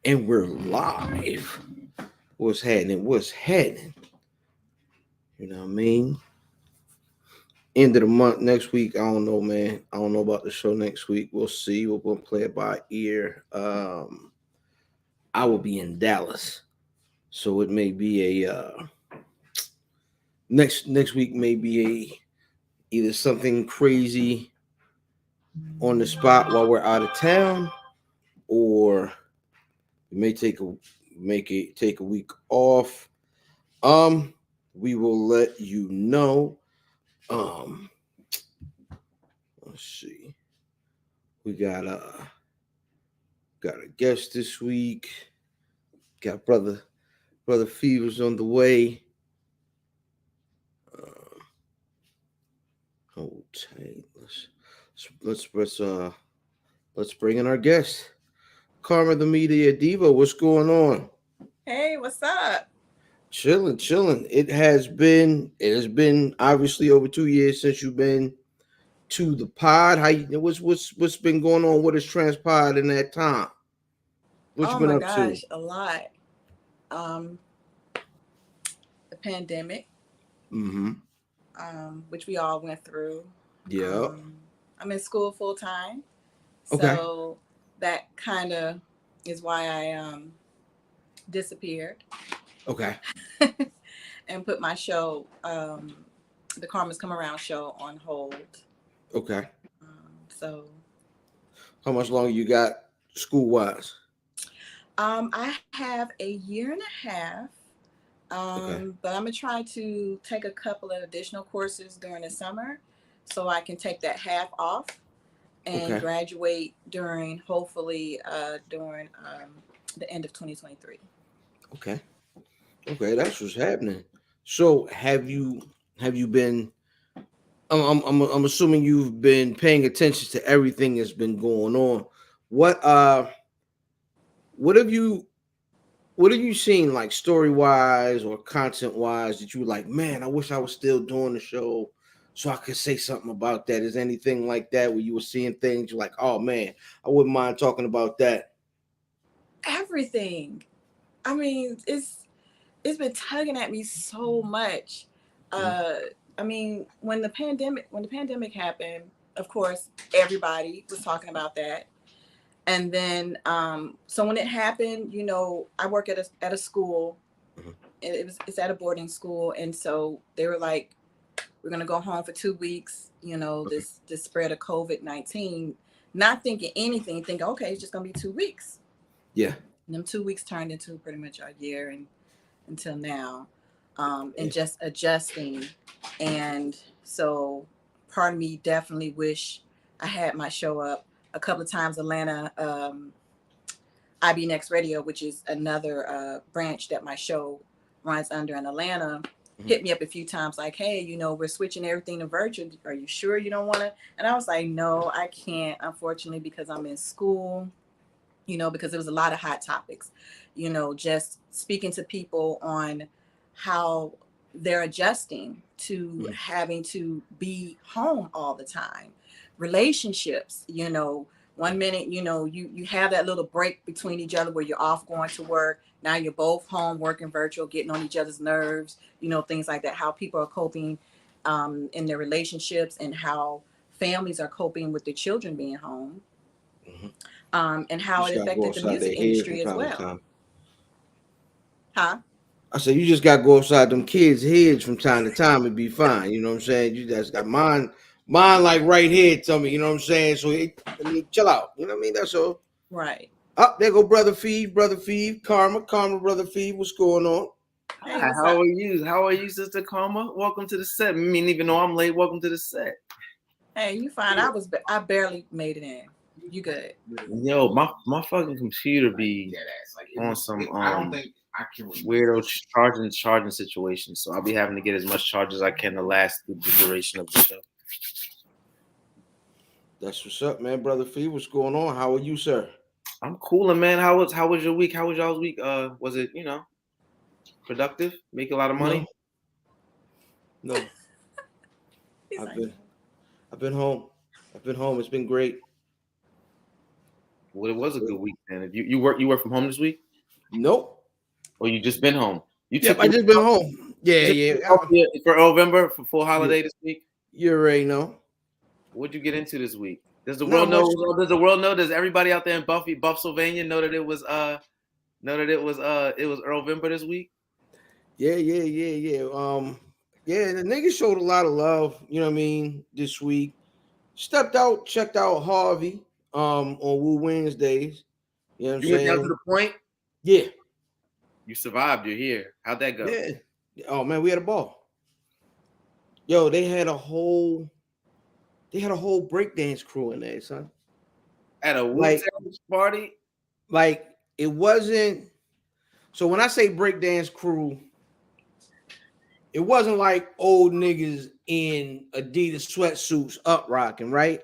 And we're live. What's happening? What's happening? You know what I mean? End of the month next week. I don't know, man. I don't know about the show next week. We'll see. We're gonna play it by ear. I will be in Dallas, so it may be a next week may be a either something crazy on the spot while we're out of town, or we may take a week off. Um, we will let you know. Um, let's see. We got a guest this week. Got brother Fever's on the way. Uh, Hold tight. Let's bring in our guest, Karma the Media Diva. What's going on? Hey, what's up? Chilling, chilling. It has been obviously over 2 years since you've been to the pod. What's been going on? What has transpired in that time? What you Oh been my up to? gosh, a lot. Um, the pandemic, Mm-hmm. which we all went through. Yeah. Um, I'm in school full time, Okay. so that kind of is why I disappeared Okay. and put my show, the Karma's Come Around show, on hold. Okay. So How much longer you got school wise? I have a year and a half. Okay. But I'm gonna try to take a couple of additional courses during the summer so I can take that half off and Okay. graduate during hopefully during the end of 2023. Okay. Okay. That's what's happening. So have you been? I'm assuming you've been paying attention to everything that's been going on. What uh what have you what have you seen like story wise or content wise that you were like, man, I wish I was still doing the show so I could say something about that? Is anything like that where you were seeing things you're like, oh man, I wouldn't mind talking about that? Everything. I mean, it's been tugging at me so much. Mhm. Uh, I mean, when the pandemic happened, of course, everybody was talking about that. And then, so when it happened, I work at a school, Mhm. and it's at a boarding school, and so they were like, "We're gonna go home for 2 weeks." Okay. This spread of COVID-19, not thinking anything, thinking, okay, it's just gonna be 2 weeks. Yeah. And them 2 weeks turned into pretty much a year, and until now, and Yeah. just adjusting. And so, part of me definitely wish I had my show up a couple of times. Atlanta, IB Next Radio, which is another branch that my show runs under in Atlanta, Mhm. hit me up a few times like, hey, we're switching everything to virtual. Are you sure you don't want to? And I was like, no, I can't, unfortunately, because I'm in school, because there was a lot of hot topics, just speaking to people on how they're adjusting to Mhm. having to be home all the time. Relationships, 1 minute, you have that little break between each other where you're off going to work. Now you're both home working virtual, getting on each other's nerves, things like that. How people are coping in their relationships, and how families are coping with their children being home, Mhm. and You how it just gotta go affected the outside their music head from industry as time to well. time. Huh? I said you just gotta go outside them kids' heads from time to time and be fine. You know what I'm saying? You just got mine like right here. Tell me, you know what I'm saying? So I mean, chill out. You know what I mean? That's all. Right. Up there go brother Feed, Karma, brother Feed. What's going on? Hey, Hi, what's how up? are you? How are you, Sister Karma? Welcome to the set. I mean, even though I'm late, welcome to the set. Hey, you fine? I barely made it in. You good? Yo, my fucking computer be on some weirdo charging situation, so I'll be having to get as much charge as I can to last the duration of the show. That's what's up, man. Brother Feed, what's going on? How are you, sir? I'm cooling, man. How was your week? How was y'all's week? Was it productive? Make a lot of No, money? no. He's I've like, been I've been home. I've been home. It's been great. Well, it was a good week then. If you work from home this week, Nope. or you just been home? You Yep, took I just been home. Yeah, for November for full holiday this week. You already know. What'd you get into this week? Does the Not world know? much. Does the world know? Does everybody out there in Buffsylvania know that it was it was November this week? Yeah. Yeah, the niggas showed a lot of love, you know what I mean, this week. Stepped out, checked out Harvey on Woo Wednesdays. You know what I'm You went down to saying? the point. Yeah. You survived. You're here. How'd that go? Yeah. Oh man, we had a ball. Yo, they had a whole breakdance crew in there, son. At a Like, Wu-Tang party? like it wasn't. So when I say breakdance crew, it wasn't like old niggas in Adidas sweatsuits up rocking, right?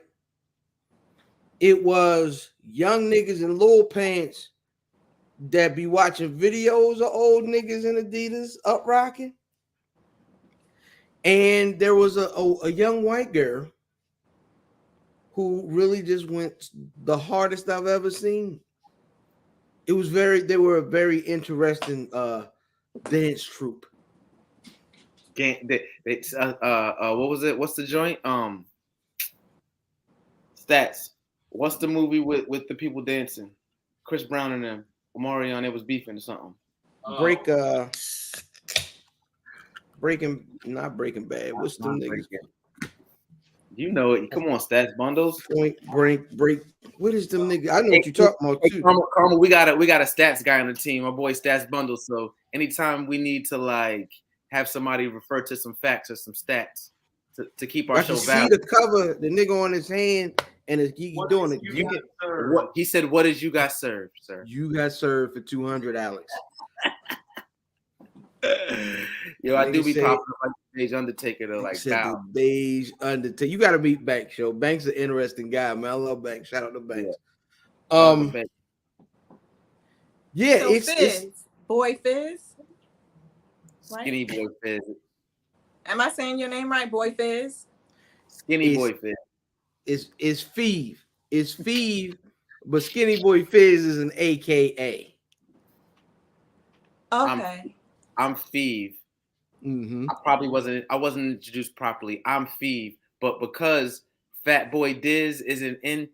It was young niggas in little pants that be watching videos of old niggas in Adidas up rocking. And there was a young white girl who really just went the hardest I've ever seen. They were a very interesting dance troupe. What was it? What's the joint? Stats. What's the movie with the people dancing? Chris Brown and them. Omarion, it was beefing or something. Not Breaking Bad. What's them niggas? You know it. Come on, Stats Bundles. Point break. What is them niggas? I know what you're talking about too. Karma, we got a stats guy on the team. My boy Stats Bundles. So anytime we need to like have somebody refer to some facts or some stats to keep our show valid. See the cover, the nigga on his hand, and he doing it. What he said? What did you got served, sir? You got served for 200, Alex. Yo, I do be popping up like Beige Undertaker though, like the Beige Undertaker. You got to meet Banks, yo. Banks is an interesting guy, man. I love Banks. Shout out to Banks. Yeah, so it's Boy Fizz. Skinny Boy Fizz. Am I saying your name right, Boy Fizz? Skinny Boy Fizz. It's Feeve. It's Feeve, but Skinny Boy Fizz is an AKA. Okay. I'm Feeve. Mm-hmm. I wasn't introduced properly. I'm Feeve, but because Fat Boy Diz isn't in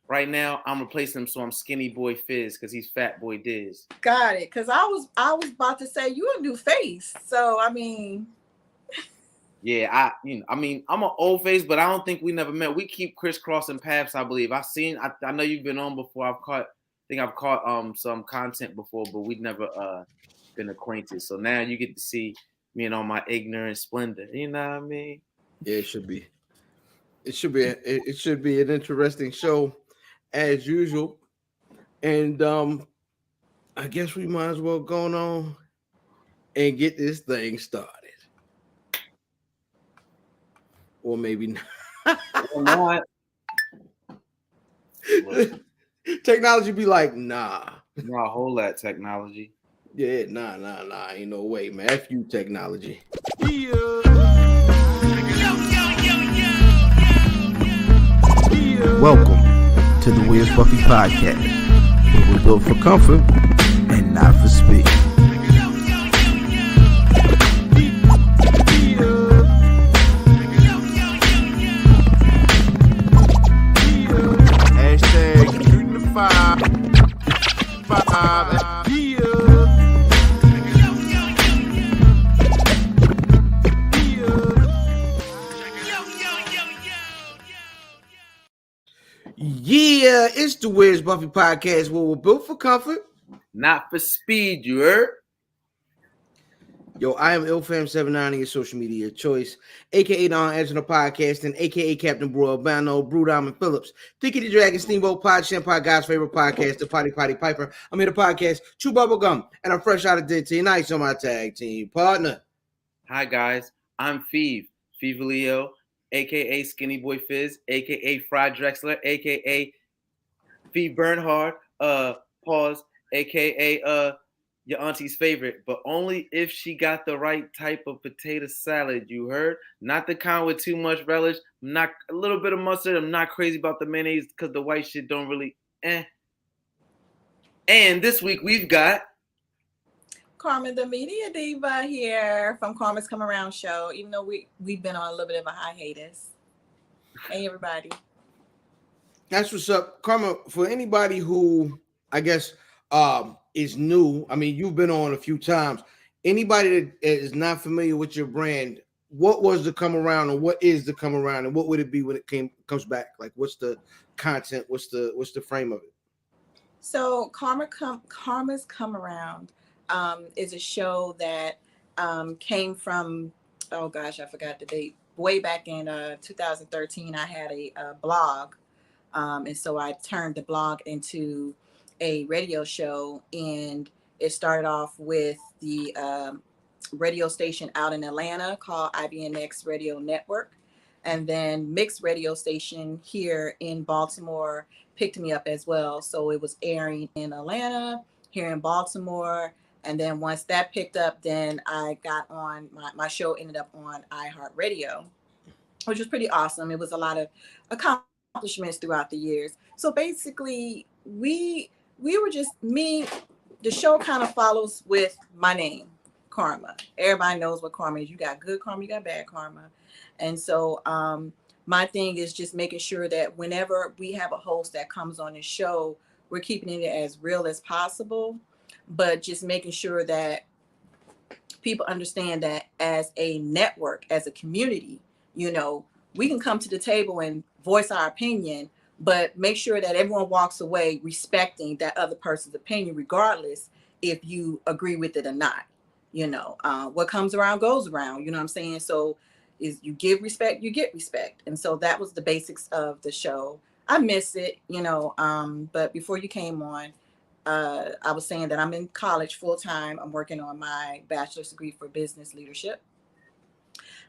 right now, I'm replacing him, so I'm Skinny Boy Fizz because he's Fat Boy Diz. Got it. Because I was about to say you a new face. So I mean, yeah, I'm an old face, but I don't think we never met. We keep crisscrossing paths, I believe. I know you've been on before. I've caught some content before, but we've never been acquainted. So now you get to see me in all my ignorant splendor. You know what I mean? Yeah, it should be. It should be an interesting show as usual. And I guess we might as well go on and get this thing started. Or maybe not. Or not. Technology be like, nah. Nah, hold that technology. Yeah, nah. Ain't no way, man. F you, technology. Welcome to the Where's Buffy podcast, where we're built for comfort and not for speed. Hashtag shooting the five. Yeah, it's the Where's Buffy podcast where we're built for comfort, not for speed, you heard? Yo, I am IlFam79, your social media choice, aka Don Edge on the podcast, and aka Captain Brew Albano, Brew Diamond Phillips, Thinking the Dragon Steamboat Pod, Shampoo God's favorite podcast, the Potty Piper. I'm here to podcast, Chew Bubble Gum, and I'm fresh out of dead tonight's on my tag team partner. Hi guys, I'm Feeve Leo, aka Skinny Boy Fizz, aka Fried Drexler, aka Feeve Bernhard, pause, aka your auntie's favorite, but only if she got the right type of potato salad, you heard? Not the kind with too much relish, not a little bit of mustard. I'm not crazy about the mayonnaise because the white shit don't really And this week we've got Carmen, the media diva here from Carmen's Come Around show. Even though we've been on a little bit of a hiatus. Hey, everybody. That's what's up, Karma. For anybody who I guess is new, I mean, you've been on a few times. Anybody that is not familiar with your brand, what was the come around, and what is the come around, and what would it be when it comes back? Like, what's the content? What's the frame of it? So Karma's Come Around is a show that came from, oh gosh, I forgot the date. Way back in 2013, I had a blog. And so I turned the blog into a radio show. And it started off with the radio station out in Atlanta called IBNX Radio Network. And then Mixed Radio Station here in Baltimore picked me up as well. So it was airing in Atlanta, here in Baltimore. And then once that picked up, then I got on, my show ended up on iHeartRadio, which was pretty awesome. It was a lot of accomplishments throughout the years. So basically, we were just me. The show kind of follows with my name, Karma. Everybody knows what karma is. You got good karma, you got bad karma, and so my thing is just making sure that whenever we have a host that comes on this show, we're keeping it as real as possible, but just making sure that people understand that as a network, as a community, we can come to the table and voice our opinion, but make sure that everyone walks away respecting that other person's opinion, regardless if you agree with it or not. What comes around goes around, you know what I'm saying? So is you give respect, you get respect. And so that was the basics of the show. I miss it, but before you came on, I was saying that I'm in college full time. I'm working on my bachelor's degree for business leadership.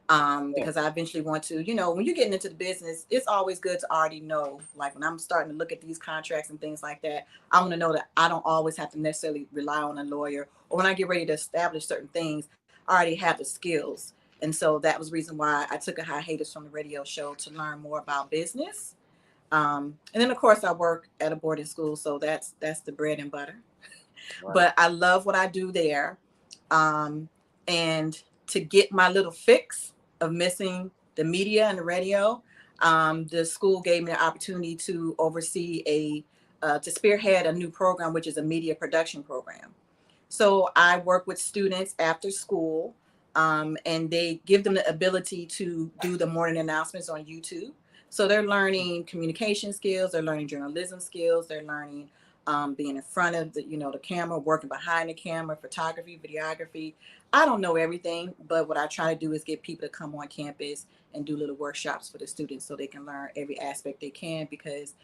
Because I eventually want to, when you're getting into the business, it's always good to already know, like when I'm starting to look at these contracts and things like that, I want to know that I don't always have to necessarily rely on a lawyer, or when I get ready to establish certain things, I already have the skills. And so that was the reason why I took a hiatus from the radio show to learn more about business. And then of course I work at a boarding school, so that's the bread and butter. Right. But I love what I do there. And to get my little fix of missing the media and the radio, the school gave me the opportunity to oversee to spearhead a new program, which is a media production program. So I work with students after school, and they give them the ability to do the morning announcements on YouTube. So they're learning communication skills, they're learning journalism skills, they're learning being in front of the camera, working behind the camera, photography, videography. I don't know everything, but what I try to do is get people to come on campus and do little workshops for the students so they can learn every aspect they can, because,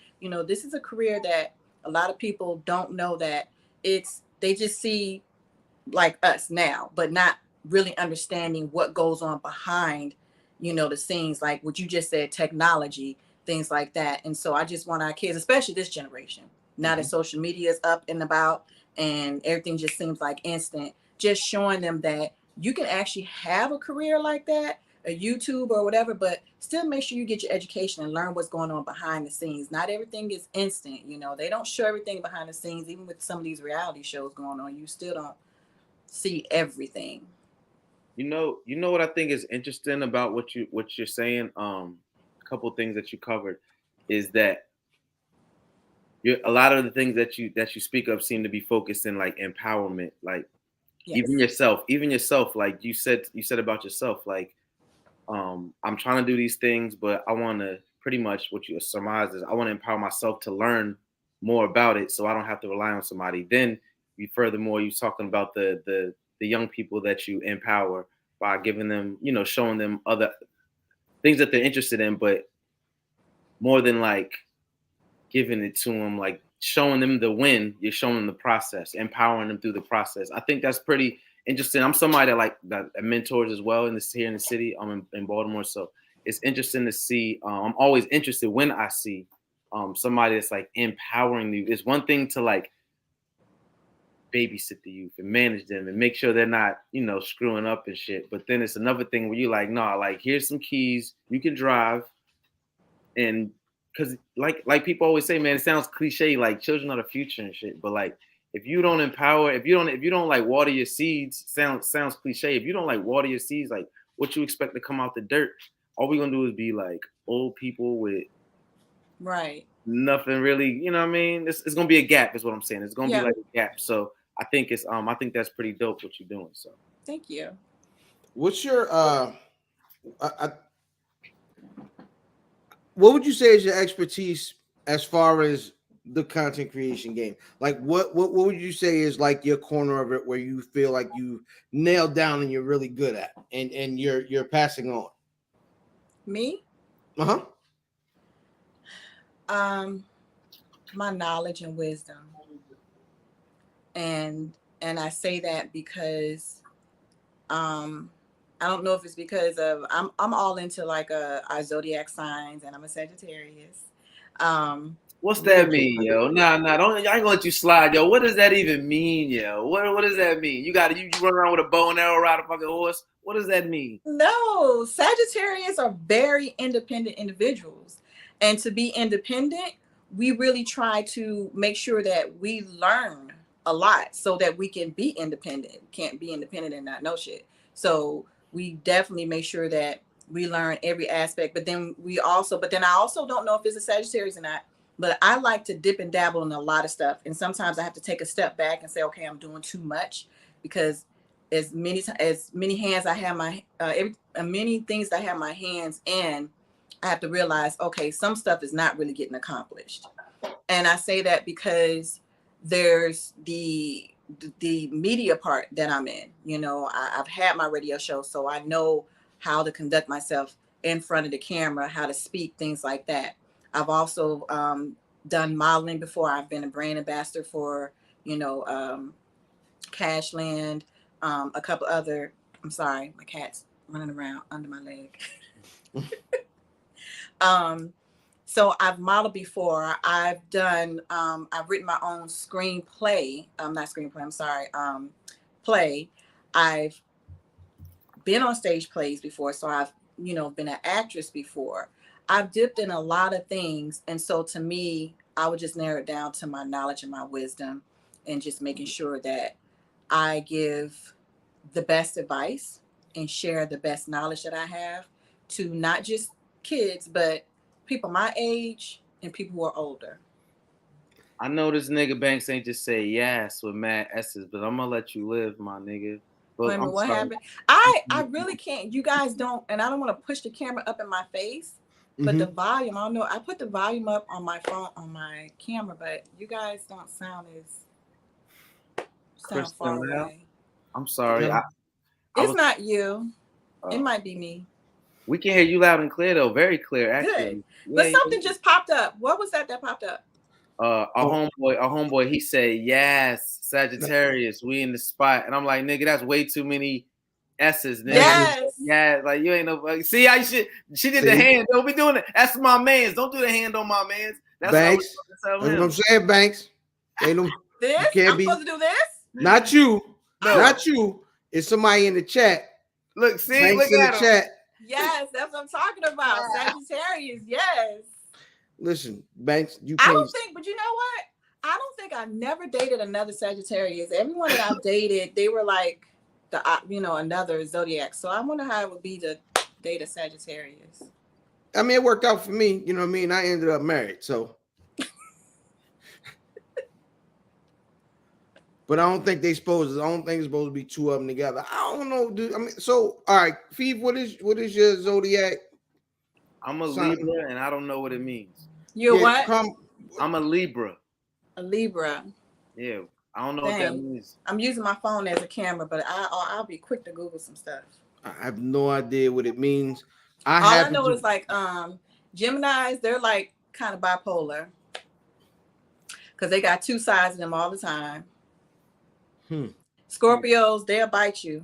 this is a career that a lot of people don't know that they just see like us now, but not really understanding what goes on behind, the scenes, like what you just said, technology, things like that. And so I just want our kids, especially this generation, now that social media is up and about and everything just seems like instant, just showing them that you can actually have a career like that, a YouTube or whatever, but still make sure you get your education and learn what's going on behind the scenes. Not everything is instant. They don't show everything behind the scenes. Even with some of these reality shows going on, you still don't see everything. You know what I think is interesting about what you're saying. A couple of things that you covered is that a lot of the things that you speak of seem to be focused in like empowerment, like yes. even yourself, like you said about yourself, like I'm trying to do these things, but I want to pretty much what you surmise is I want to empower myself to learn more about it, so I don't have to rely on somebody. Then furthermore, you're talking about the young people that you empower by giving them, showing them other things that they're interested in, but more than like giving it to them, like showing them the win, you're showing them the process, empowering them through the process. I think that's pretty interesting. I'm somebody that mentors as well here in the city. I'm in Baltimore, so it's interesting to see. I'm always interested when I see somebody that's like empowering you. It's one thing to like babysit the youth and manage them and make sure they're not, screwing up and shit. But then it's another thing where you're like, nah, like here's some keys, you can drive. And because like people always say, man, it sounds cliche, like children are the future and shit. But like if you don't empower, if you don't like water your seeds, sounds cliche. If you don't like water your seeds, like what you expect to come out the dirt, all we're gonna do is be like old people with Right. nothing really, you know what I mean? It's gonna be a gap, is what I'm saying. It's gonna be Yeah. like a gap. So I think I think that's pretty dope what you're doing. So Thank you. What's your what would you say is your expertise as far as the content creation game? Like what would you say is like your corner of it where you feel like you nailed down and you're really good at and you're passing on? Me? Uh-huh. My knowledge and wisdom. And I say that because I don't know if it's because of I'm all into like our zodiac signs, and I'm a Sagittarius. what's that mean, yo? Nah, don't. I ain't gonna let you slide, yo. What does that even mean, yo? What does that mean? You run around with a bow and arrow, ride a fucking horse. What does that mean? No, Sagittarians are very independent individuals, and to be independent, we really try to make sure that we learn a lot so that we can be independent. Can't be independent and not know shit. So we definitely make sure that we learn every aspect. But then I also don't know if it's a Sagittarius or not. But I like to dip and dabble in a lot of stuff, and sometimes I have to take a step back and say, okay, I'm doing too much, because as many hands I have many things I have my hands in, I have to realize, okay, some stuff is not really getting accomplished. And I say that because there's the media part that I'm in. You know, I've had my radio show, so I know how to conduct myself in front of the camera, how to speak, things like that. I've also done modeling before. I've been a brand ambassador for, Cashland, a couple other. I'm sorry, my cat's running around under my leg. So I've modeled before. I've written my own screenplay. Not screenplay, I'm sorry. Play. I've been on stage plays before. So I've, been an actress before. I've dipped in a lot of things. And so to me, I would just narrow it down to my knowledge and my wisdom, and just making sure that I give the best advice and share the best knowledge that I have to not just kids, but people my age and people who are older. I know this nigga Banks ain't just say yes with mad S's, but I'm gonna let you live, my nigga. But Wait a minute, what happened? I really can't. You guys don't, and I don't want to push the camera up in my face, but the volume, I don't know. I put the volume up on my phone, on my camera, but you guys don't sound far away. I'm sorry. It's not you. It might be me. We can hear you loud and clear, though. Very clear, actually. Good. But something just popped up. What was that popped up? Our homeboy, he said, yes, Sagittarius, we in the spot. And I'm like, nigga, that's way too many S's, nigga. Yes. Yeah, like you ain't no. See how she did the hand. Don't be doing it. That's my man's. Don't do the hand on my man's. That's Banks. That's what I'm saying, Banks. Ain't no. This? I'm supposed to do this? Not you. No. Not you. It's somebody in the chat. Look, see, Banks look in at the him. chat. Yes, that's what I'm talking about. Sagittarius, yes. Listen, Banks, you can't. I don't think, but you know what? I don't think I never dated another Sagittarius. Everyone that I've dated, they were like another zodiac. So I wonder how it would be to date a Sagittarius. I mean, it worked out for me. You know what I mean? I ended up married, so. But I don't think it's supposed to be two of them together. I don't know, dude. I mean, so all right, Feeve, what is your zodiac? I'm a Libra, and I don't know what it means. You're what? I'm a Libra. A Libra. Yeah, I don't know what that means. I'm using my phone as a camera, but I'll be quick to Google some stuff. I have no idea what it means. All I know is like Geminis, they're like kind of bipolar because they got two sides of them all the time. Scorpios, they'll bite you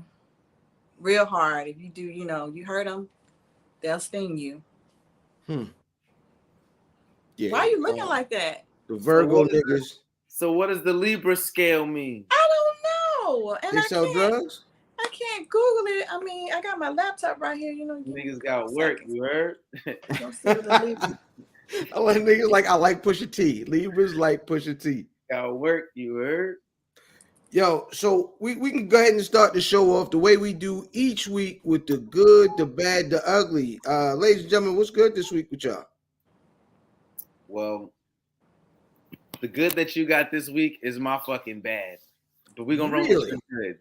real hard. If you do, you hurt them, they'll sting you. Yeah. Why are you looking like that? The Virgo niggas. So what does the Libra scale mean? I don't know. And they sell drugs? I can't Google it. I mean, I got my laptop right here. Niggas got work. You heard? I like niggas like I like Pusha T. Libras like Pusha T. Got work. You heard? Yo, so we can go ahead and start the show off the way we do each week with the good, the bad, the ugly. Ladies and gentlemen, what's good this week with y'all? Well, the good that you got this week is my fucking bad. But we're gonna run with Really? your good.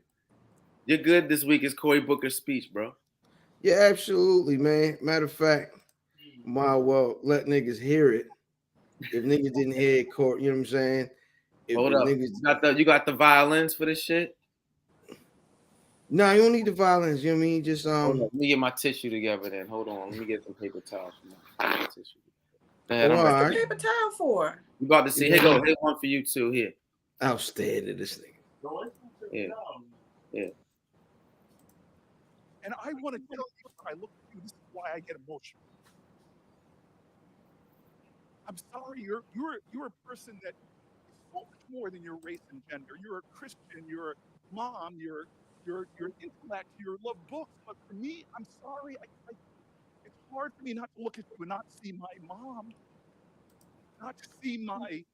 Your good this week is Cory Booker's speech, bro. Yeah, absolutely, man. Matter of fact, might well let niggas hear it. If niggas didn't hear it, court, you know what I'm saying? If Hold up. niggas You got the violins for this shit? No, you don't need the violence, you know what I mean? Just Hold up. Let me get my tissue together then. Hold on. Let me get some paper towels for my tissue. Go ahead, I'm all ready. right. Paper towel for. You about to see. Here go. Here's one for you too. Here. Outstanding, this nigga. Yeah. Yeah. And I want to tell you, I look at you, this is why I get emotional. I'm sorry, you're a person that is so much more than your race and gender. You're a Christian, you're a mom, you're an intellect, you love books. But for me, I'm sorry, it's hard for me not to look at you and not see my mom, not to see my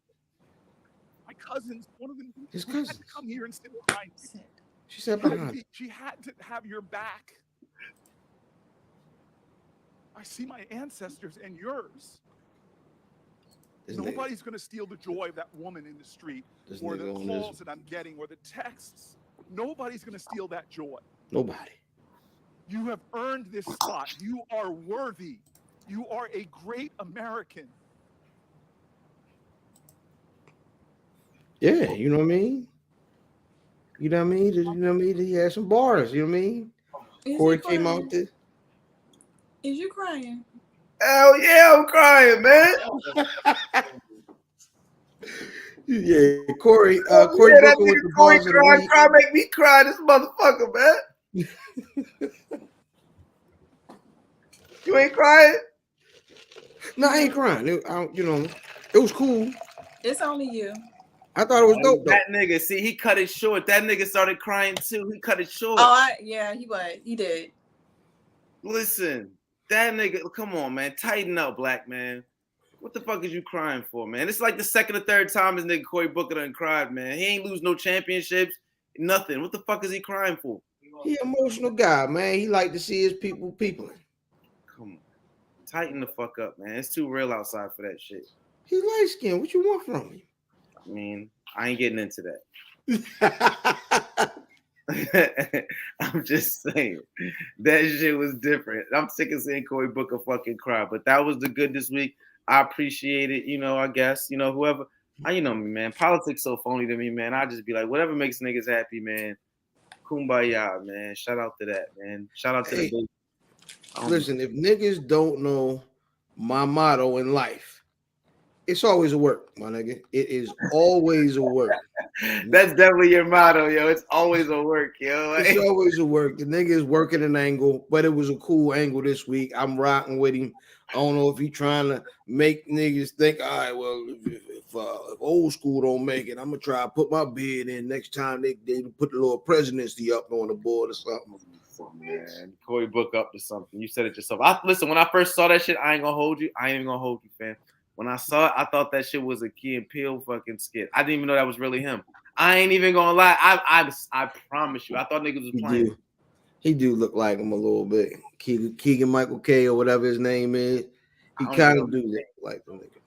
cousins. One of them His who had cousins. to come here and sit behind you. She said behind. She had to have your back. I see my ancestors and yours. This Nobody's going to steal the joy of that woman in the street, This or the nigga on calls this. that I'm getting, or the texts. Nobody's going to steal that joy. Nobody. You have earned this spot. You are worthy. You are a great American. Yeah, you know what I mean? You know what I mean? You know what I mean? He had some bars, you know what I mean? Is Corey he came crying? out there. Is you crying? Hell yeah, I'm crying, man. Yeah, Corey, Oh, Corey yeah, that Booker with nigga the Cory bars of the week. cry, make me cry. This motherfucker, man. You ain't crying? No, I ain't crying. It was cool. It's only you. I thought it was dope though. That nigga, see, he cut it short. That nigga started crying too. He cut it short. He was. He did. Listen, that nigga, come on, man. Tighten up, black man. What the fuck is you crying for, man? It's like the second or third time this nigga Cory Booker done cried, man. He ain't lose no championships, nothing. What the fuck is he crying for? He an emotional guy, man. He like to see his people peopling. Come on. Tighten the fuck up, man. It's too real outside for that shit. He light skinned. What you want from him? I mean, I ain't getting into that. I'm just saying that shit was different. I'm sick of seeing Cory Booker fucking cry, but that was the good this week. I appreciate it. I guess, whoever, you know me, man. Politics so phony to me, man. I just be like, whatever makes niggas happy, man. Kumbaya, man. Shout out to that, man. Shout out to the baby. Listen, if niggas don't know my motto in life, it's always a work, my nigga. It is always a work. That's definitely your motto, yo. It's always a work, yo. It's always a work. The nigga is working an angle, but it was a cool angle this week. I'm rocking with him. I don't know if he trying to make niggas think, all right, well, if old school don't make it, I'm gonna try to put my bid in next time they put the little presidency up on the board or something. Man, Cory Booker up to something. You said it yourself. Listen, when I first saw that shit, I ain't gonna hold you. I ain't even gonna hold you, fam. When I saw it, I thought that shit was a Key and Peele fucking skit. I didn't even know that was really him. I ain't even gonna lie. I promise you. I thought niggas was playing. He do look like him a little bit. Keegan Michael K or whatever his name is. He kind of do look like the nigga.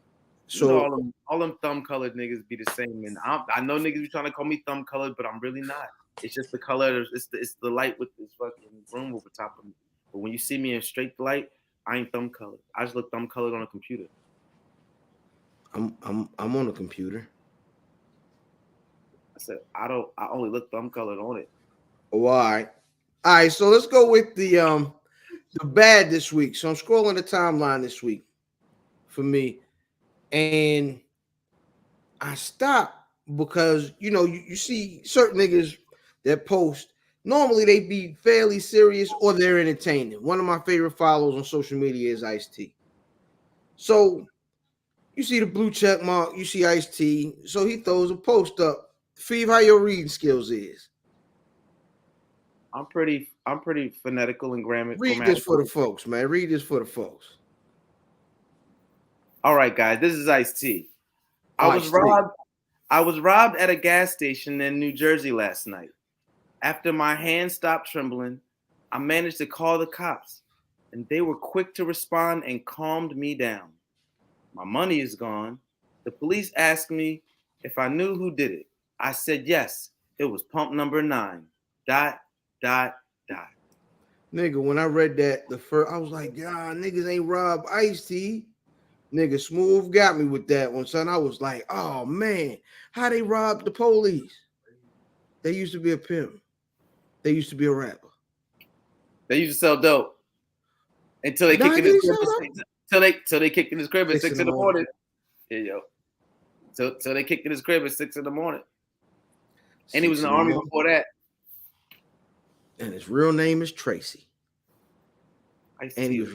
So all them thumb colored niggas be the same. And I know niggas be trying to call me thumb colored, but I'm really not. It's just the color. It's the light with this fucking room over top of me. But when you see me in straight light, I ain't thumb colored. I just look thumb colored on a computer. I'm on a computer. I said I only look thumb colored on it. Oh, all right. So let's go with the bad this week. So I'm scrolling the timeline this week for me, and I stopped because you see certain niggas that post. Normally they be fairly serious or they're entertaining. One of my favorite follows on social media is Ice-T. So you see the blue check mark, you see Ice-T. So he throws a post up. Feeve, how your reading skills is? I'm pretty phonetical and grammatical. Read this for the folks, man. Read this for the folks. All right, guys. This is Ice-T. I was Ice-T. robbed I was robbed at a gas station in New Jersey last night. After my hand stopped trembling, I managed to call the cops, and they were quick to respond and calmed me down. My money is gone. The police asked me if I knew who did it. I said yes. It was pump number 9. Dot, dot, dot. Nigga, when I read that the first, I was like, yeah, niggas ain't rob Ice-T. Nigga, Smooth got me with that one, son. I was like, oh man, how they robbed the police? They used to be a pimp. They used to be a rapper. They used to sell dope until they Nah, kicked in did his he crib. sell Till they kicked in his crib at 6 in the morning. Yeah, yo. So they kicked in his crib at 6 in the morning. And he was in the army before that. And his real name is Tracy. And he was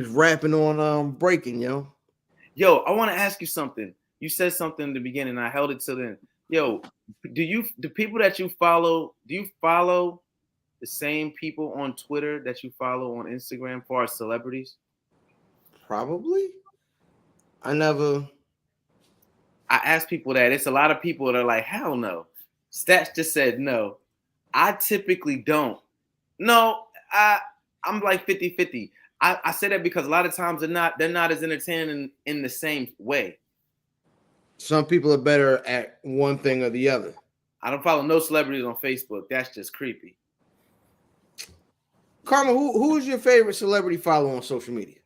rapping on Breaking, yo. Yo, I want to ask you something. You said something in the beginning, and I held it till then. Yo, the people that you follow, do you follow the same people on Twitter that you follow on Instagram for our celebrities? Probably. I ask people that. It's a lot of people that are like, hell no. Stats just said no. I typically don't. No, I'm like 50-50. I say that because a lot of times they're not as entertaining in the same way. Some people are better at one thing or the other. I don't follow no celebrities on Facebook. That's just creepy. Karma, who is your favorite celebrity follow on social media?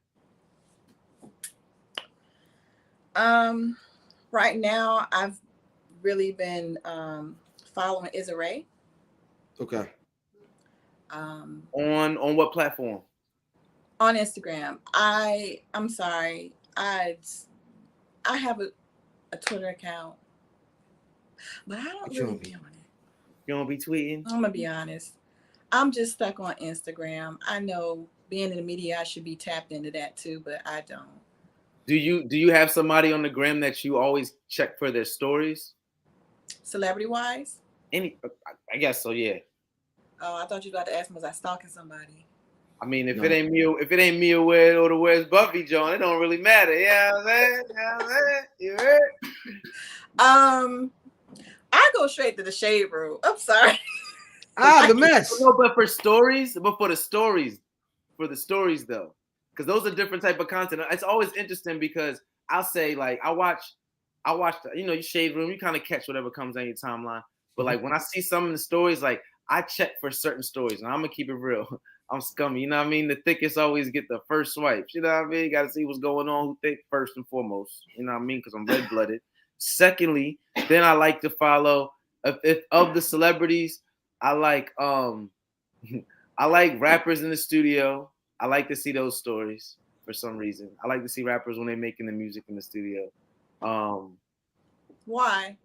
Right now I've really been following Issa Rae. Okay. On what platform? On Instagram. I'm sorry. I have a Twitter account, but I don't really be on it. You don't be tweeting? I'm gonna be honest. I'm just stuck on Instagram. I know being in the media, I should be tapped into that too, but I don't. Do you have somebody on the gram that you always check for their stories? Celebrity wise? I guess so, yeah. Oh, I thought you got to ask me, was I stalking somebody? I mean, if it ain't Mia Wade or the Where's Buffy John, it don't really matter. Yeah, you know what I'm saying? You heard? I go straight to the shade room. I'm sorry. The mess. No, but for the stories though, because those are different type of content. It's always interesting because I'll say like I watch your shade room. You kind of catch whatever comes on your timeline. But like when I see some of the stories, like I check for certain stories, and I'm gonna keep it real. I'm scummy, you know what I mean? The thickest always get the first swipes, you know what I mean? You gotta see what's going on, who thick first and foremost, you know what I mean? Because I'm red-blooded. Secondly, then I like to follow if of the celebrities, I like rappers in the studio. I like to see those stories for some reason. I like to see rappers when they're making the music in the studio. Why?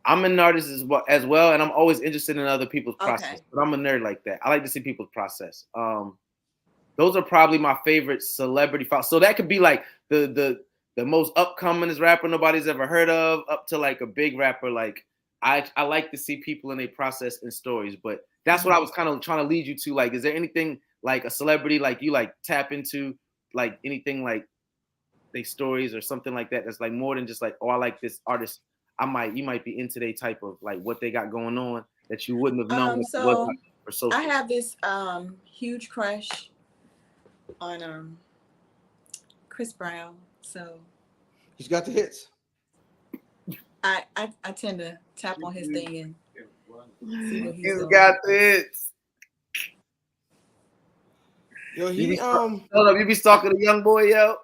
I'm an artist as well, and I'm always interested in other people's process. Okay. But I'm a nerd like that. I like to see people's process. Those are probably my favorite celebrity files. So that could be like the most upcomingest rapper nobody's ever heard of, up to like a big rapper. Like I like to see people in their process and stories. But that's what I was kind of trying to lead you to. Like, is there anything like a celebrity like you like tap into, like anything like they stories or something like that? That's like more than just like, oh, I like this artist. You might be into their type of like what they got going on that you wouldn't have known. I have this huge crush on Chris Brown. So he's got the hits. I tend to tap on his thing and see what he's doing. Got the hits. Yo, hold up, you be stalking a young boy, yo.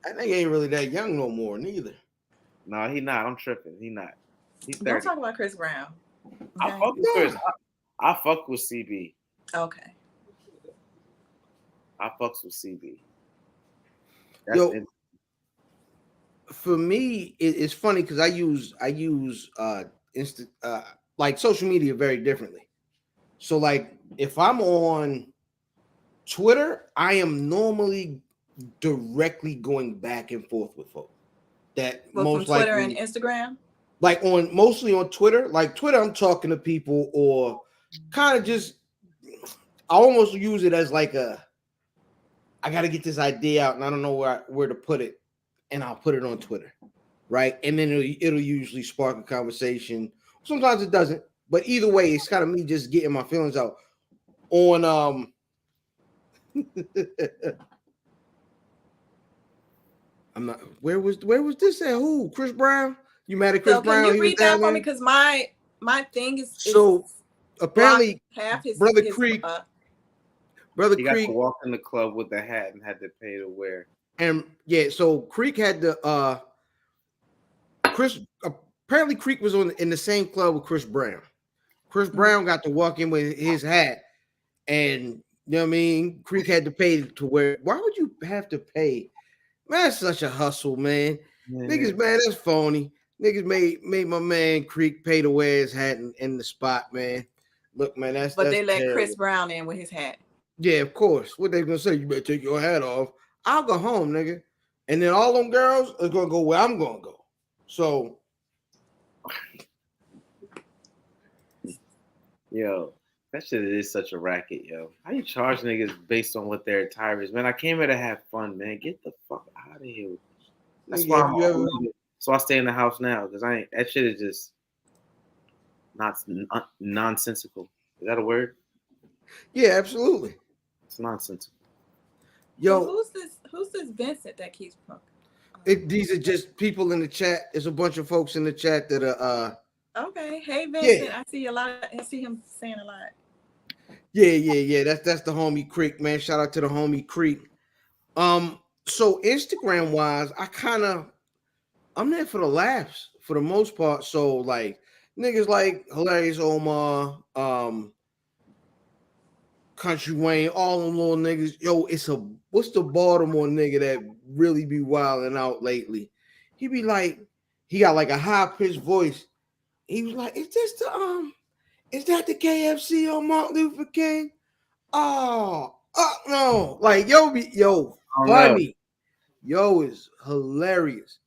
I think he ain't really that young no more, neither. No, he not. I'm tripping. He not. He's 30. Don't talk about Chris Brown. Okay? I fuck with Chris. I fuck with CB. Okay. I fucks with CB. For me, it's funny because I use like social media very differently. So like if I'm on Twitter, I am normally directly going back and forth with folks. Most likely Twitter and Instagram? Like mostly on Twitter. Like Twitter, I'm talking to people or kind of just I almost use it as like I gotta get this idea out and I don't know where to put it. and I'll put it on Twitter, right? And then it'll usually spark a conversation. Sometimes it doesn't, but either way, it's kind of me just getting my feelings out on I'm not where was this at? Who? Chris Brown? You mad at Chris So can Brown? you He was read that down for me? there. Because my thing is So apparently, blocked half his Brother his, Creek, Brother He got to Creek, walk in the club with a hat and had to pay to wear. and yeah, so Creek had the Chris. Apparently, Creek was in the same club with Chris Brown. Chris Brown got to walk in with his hat, and you know what I mean. Creek had to pay to wear. Why would you have to pay? Man, that's such a hustle, man. Yeah. Niggas, man, that's phony. Niggas made my man Creek pay to wear his hat in the spot, man. Look, man, that's but that's they let terrible. Chris Brown in with his hat. Yeah, of course. What they gonna say? You better take your hat off. I'll go home, nigga. And then all them girls are gonna go where I'm gonna go. So, Yo, that shit is such a racket, yo. How you charge niggas based on what their attire is? Man, I came here to have fun, man. Get the fuck out of here. That's why have you ever? so I stay in the house now because I ain't that shit is just not nonsensical. Is that a word? Yeah, absolutely. It's nonsensical. Yo, So who's this Vincent that keeps these are just people in the chat. There's a bunch of folks in the chat that are Okay. Hey Vincent, Yeah. I see a lot. I see him saying a lot. yeah. That's the homie Creek, man. Shout out to the homie Creek. So Instagram wise, I'm there for the laughs for the most part. So like niggas like Hilarious Omar, Country Wayne, all them little niggas. Yo, what's the Baltimore nigga that really be wilding out lately? He be like, he got like a high pitched voice. He was like, is that the KFC on Martin Luther King? Oh, no. Like, yo, funny. Yo, is hilarious.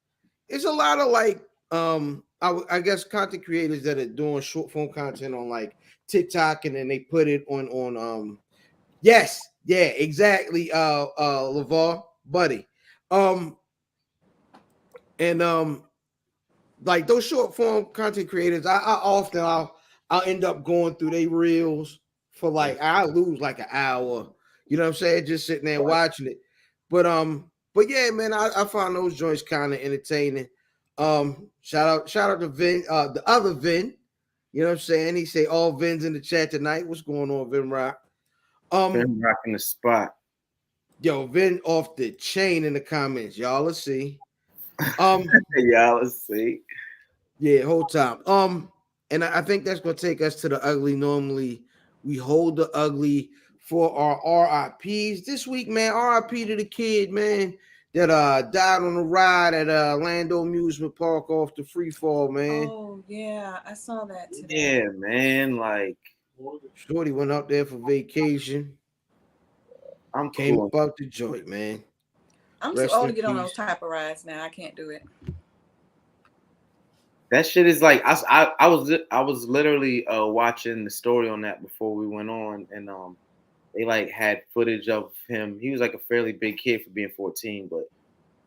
It's a lot of like, I guess content creators that are doing short form content on like TikTok, and then they put it on yes, yeah, exactly. LeVar, buddy. And like those short form content creators, I'll end up going through their reels for like I lose like an hour, you know what I'm saying, just sitting there watching it. But yeah, man, I find those joints kind of entertaining. Shout out to Vin, the other Vin, you know what I'm saying? He say all Vins in the chat tonight. What's going on, Vin Rock? Been rocking the spot. Yo, Vin off the chain in the comments, y'all. Let's see. Y'all, let's see. Yeah, whole time. And I think that's gonna take us to the ugly. Normally, we hold the ugly for our RIPs this week, man. RIP to the kid, man, that died on the ride at Lando Amusement Park off the free fall, man. Oh yeah, I saw that today. Yeah, man. Like, Shorty went up there for vacation. I'm Came cool. up out the joint, man. I'm Rest too old in to get on peace. those type of rides now. I can't do it. That shit is like I was literally watching the story on that before we went on, and they like had footage of him. He was like a fairly big kid for being 14, but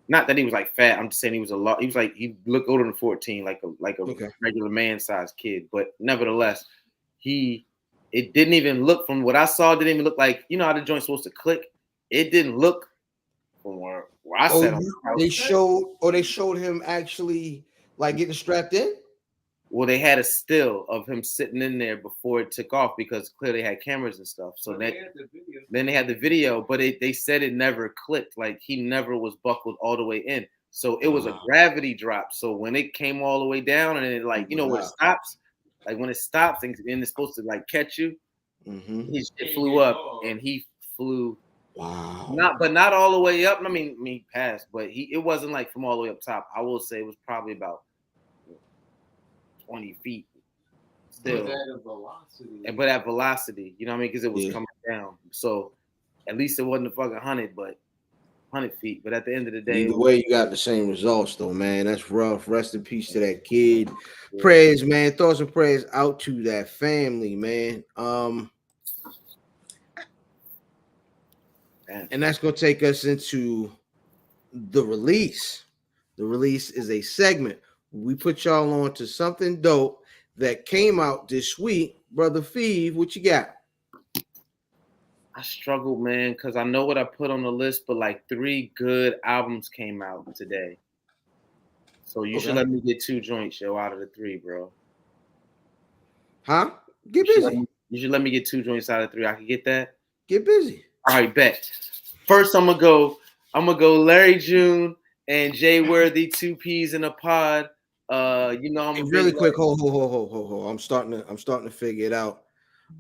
not that he was like fat. I'm just saying he was a lot. He was like he looked older than 14, like a Okay. regular man sized kid. But nevertheless, it didn't even look from what I saw. It didn't even look like, you know how the joint's supposed to click. It didn't look from where I sat on. They showed him actually like getting strapped in. Well, they had a still of him sitting in there before it took off because clearly they had cameras and stuff. So then they had the video, but they said it never clicked. Like he never was buckled all the way in. So it was a gravity drop. So when it came all the way down and it like, you know, when it stops, like when it stops and it's supposed to like catch you, his shit flew up and he flew. Wow. Not all the way up. I mean, he passed, but it wasn't like from all the way up top. I will say it was probably about 20 feet still. But at velocity, you know what I mean? Because it was coming down. So at least it wasn't a fucking 100, but 100 feet. But at the end of the day, Either way, you got the same results, though, man. That's rough. Rest in peace to that kid. Yeah. Prayers, man. Thoughts and prayers out to that family, man. And that's gonna take us into the release. The release is a segment. We put y'all on to something dope that came out this week. Brother Feeve, what you got? I struggled, man, because I know what I put on the list, but like 3 good albums came out today. So you should let me get 2 joints, yo, out of the 3, bro. Huh? Get busy. You should let me get 2 joints out of 3. I can get that. Get busy. All right, bet. First, I'm gonna go Larry June and Jay Worthy, 2 peas in a pod. You know, Hey, really quick. Hold. I'm starting to figure it out.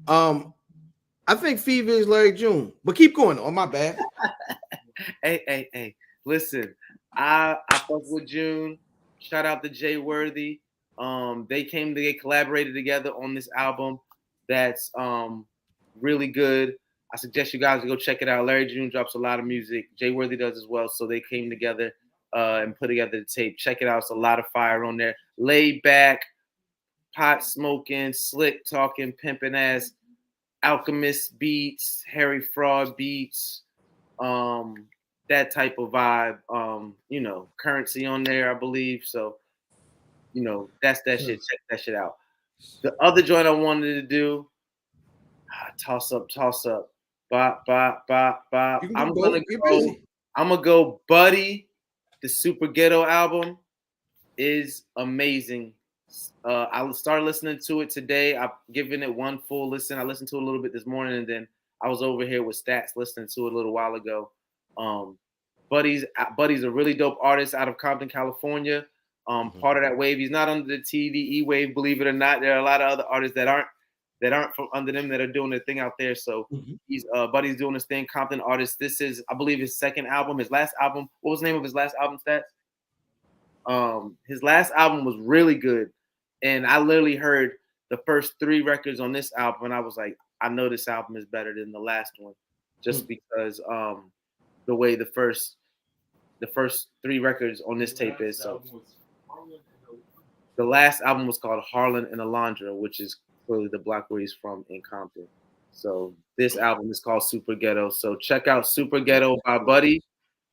I think Fever is Larry June, but keep going. Oh, my bad. Hey. Listen, I fuck with June. Shout out to Jay Worthy. They collaborated together on this album that's really good. I suggest you guys to go check it out. Larry June drops a lot of music. Jay Worthy does as well. So they came together and put together the tape. Check it out. It's a lot of fire on there. Laid back, pot smoking, slick talking, pimping ass, Alchemist beats, Harry Fraud beats, that type of vibe. You know, Currency on there, I believe. So, you know, that's that shit. Check that shit out. The other joint I wanted to do, toss up. Bop. I'm gonna go Buddy. The Super Ghetto album is amazing. I started listening to it today. I've given it one full listen. I listened to it a little bit this morning, and then I was over here with Stats listening to it a little while ago. Buddy's a really dope artist out of Compton, California. Part of that wave. He's not under the TDE wave, believe it or not. There are a lot of other artists that aren't from under them that are doing their thing out there. So he's Buddy's doing his thing. Compton artist. This is, I believe, his second album. His last album. What was the name of his last album, Stats? His last album was really good, and I literally heard the first 3 records on this album, and I was like, I know this album is better than the last one, just because the way the first 3 records on this tape is. So the last album was called Harlan and Alondra, which is clearly the block where he's from in Compton. So this album is called Super Ghetto. So check out Super Ghetto by Buddy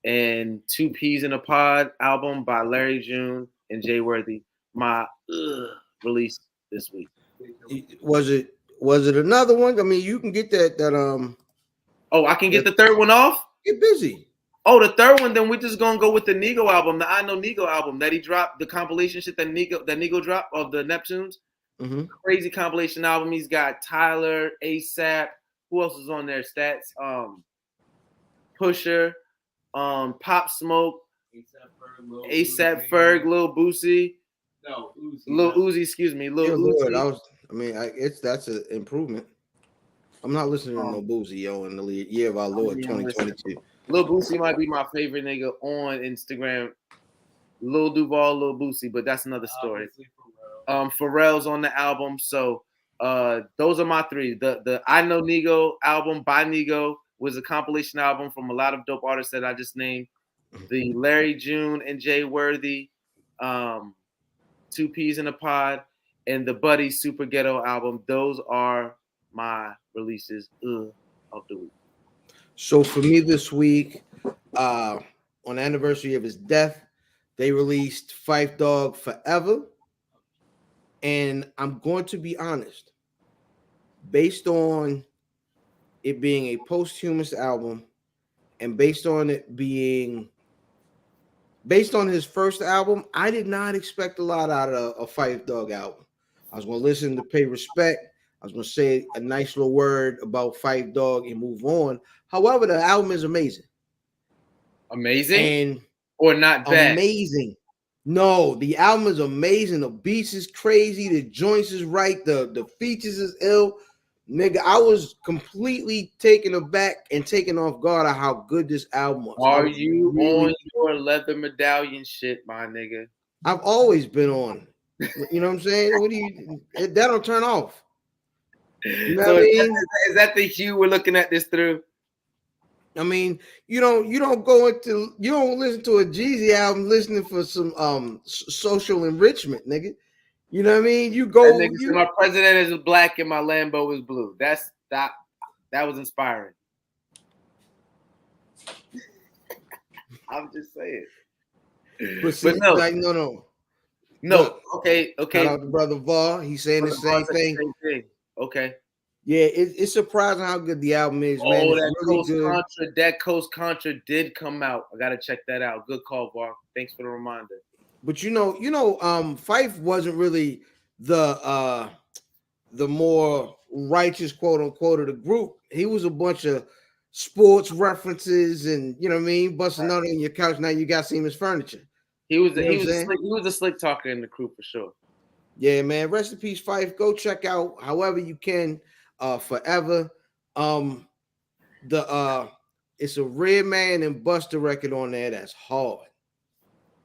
and 2 Peas in a Pod album by Larry June and Jay Worthy. My release this week. Was it another one? I mean, you can get that. Oh, I can get the third one off? Get busy. Oh, the third one, then we're just gonna go with the Nigo album, the I Know Nigo album that he dropped, the compilation shit that Nigo dropped of the Neptunes. Crazy compilation album. He's got Tyler, ASAP. Who else is on there? Stats. Pusher, Pop Smoke, ASAP Ferg, Lil Boosie. No, Uzi. Lil Uzi, excuse me. Lil Uzi. That's an improvement. I'm not listening to no Boosie, yo, in the year of our Lord 2022. Lil Boosie might be my favorite nigga on Instagram. Lil Duval, Lil Boosie, but that's another story. Pharrell's on the album. So those are my 3. The I Know Nigo album by Nigo was a compilation album from a lot of dope artists that I just named. The Larry June and Jay Worthy, 2 Peas in a Pod, and the Buddy Super Ghetto album. Those are my releases of the week. So for me this week, on the anniversary of his death, they released Phife Dawg Forever. And I'm going to be honest, based on it being a posthumous album and based on his first album, I did not expect a lot out of a Phife Dawg album. I was going to listen to pay respect. I was going to say a nice little word about Phife Dawg and move on. However, the album is amazing. Amazing? Or not bad? Amazing. No, the album is amazing. The beats is crazy. The joints is right. The features is ill. Nigga, I was completely taken aback and taken off guard at how good this album was. Are you on your leather medallion shit, my nigga? I've always been on. You know what I'm saying? What do you? That don't turn off. You know what I mean? Is that the hue we're looking at this through? I mean, you don't listen to a Jeezy album listening for some social enrichment, nigga. You know what I mean? You go. My president is black and my Lambo is blue. That was inspiring. I'm just saying. But see, no, like, no. no. Look, Okay. shout out to brother Var. He's saying the Brother Vaughn same said the thing. same thing. Okay. Yeah, it's surprising how good the album is, man. Oh, It's really good. that Coast Contra did come out. I gotta check that out. Good call, Var. Thanks for the reminder. But Fife wasn't really the more righteous quote unquote of the group. He was a bunch of sports references and you know what I mean, busting out on your couch. Now you got Siemens furniture. He was You know what I'm saying? he was a slick talker in the crew for sure. Yeah, man. Rest in peace, Fife. Go check out however you can, forever. It's a Redman and Buster record on there that's hard.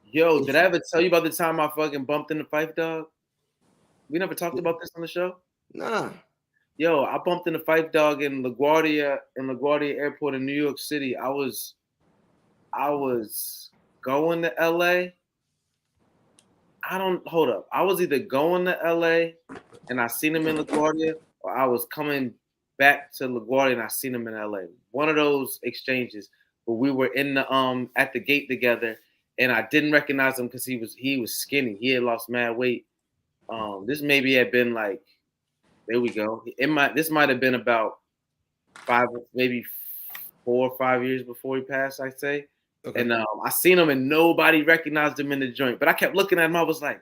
Yo, did I ever tell you about the time I fucking bumped into Fife Dog? We never talked about this on the show. Nah. Yo, I bumped into Fife Dog in LaGuardia Airport in New York City. I was going to LA. Hold up. I was either going to LA and I seen him in LaGuardia, or I was coming back to LaGuardia and I seen him in LA. One of those exchanges. But we were in the at the gate together, and I didn't recognize him because he was skinny. He had lost mad weight. This maybe had been like, there we go. This might have been about 4 or 5 years before he passed, I'd say. Okay. And I seen him and nobody recognized him in the joint. But I kept looking at him. I was like,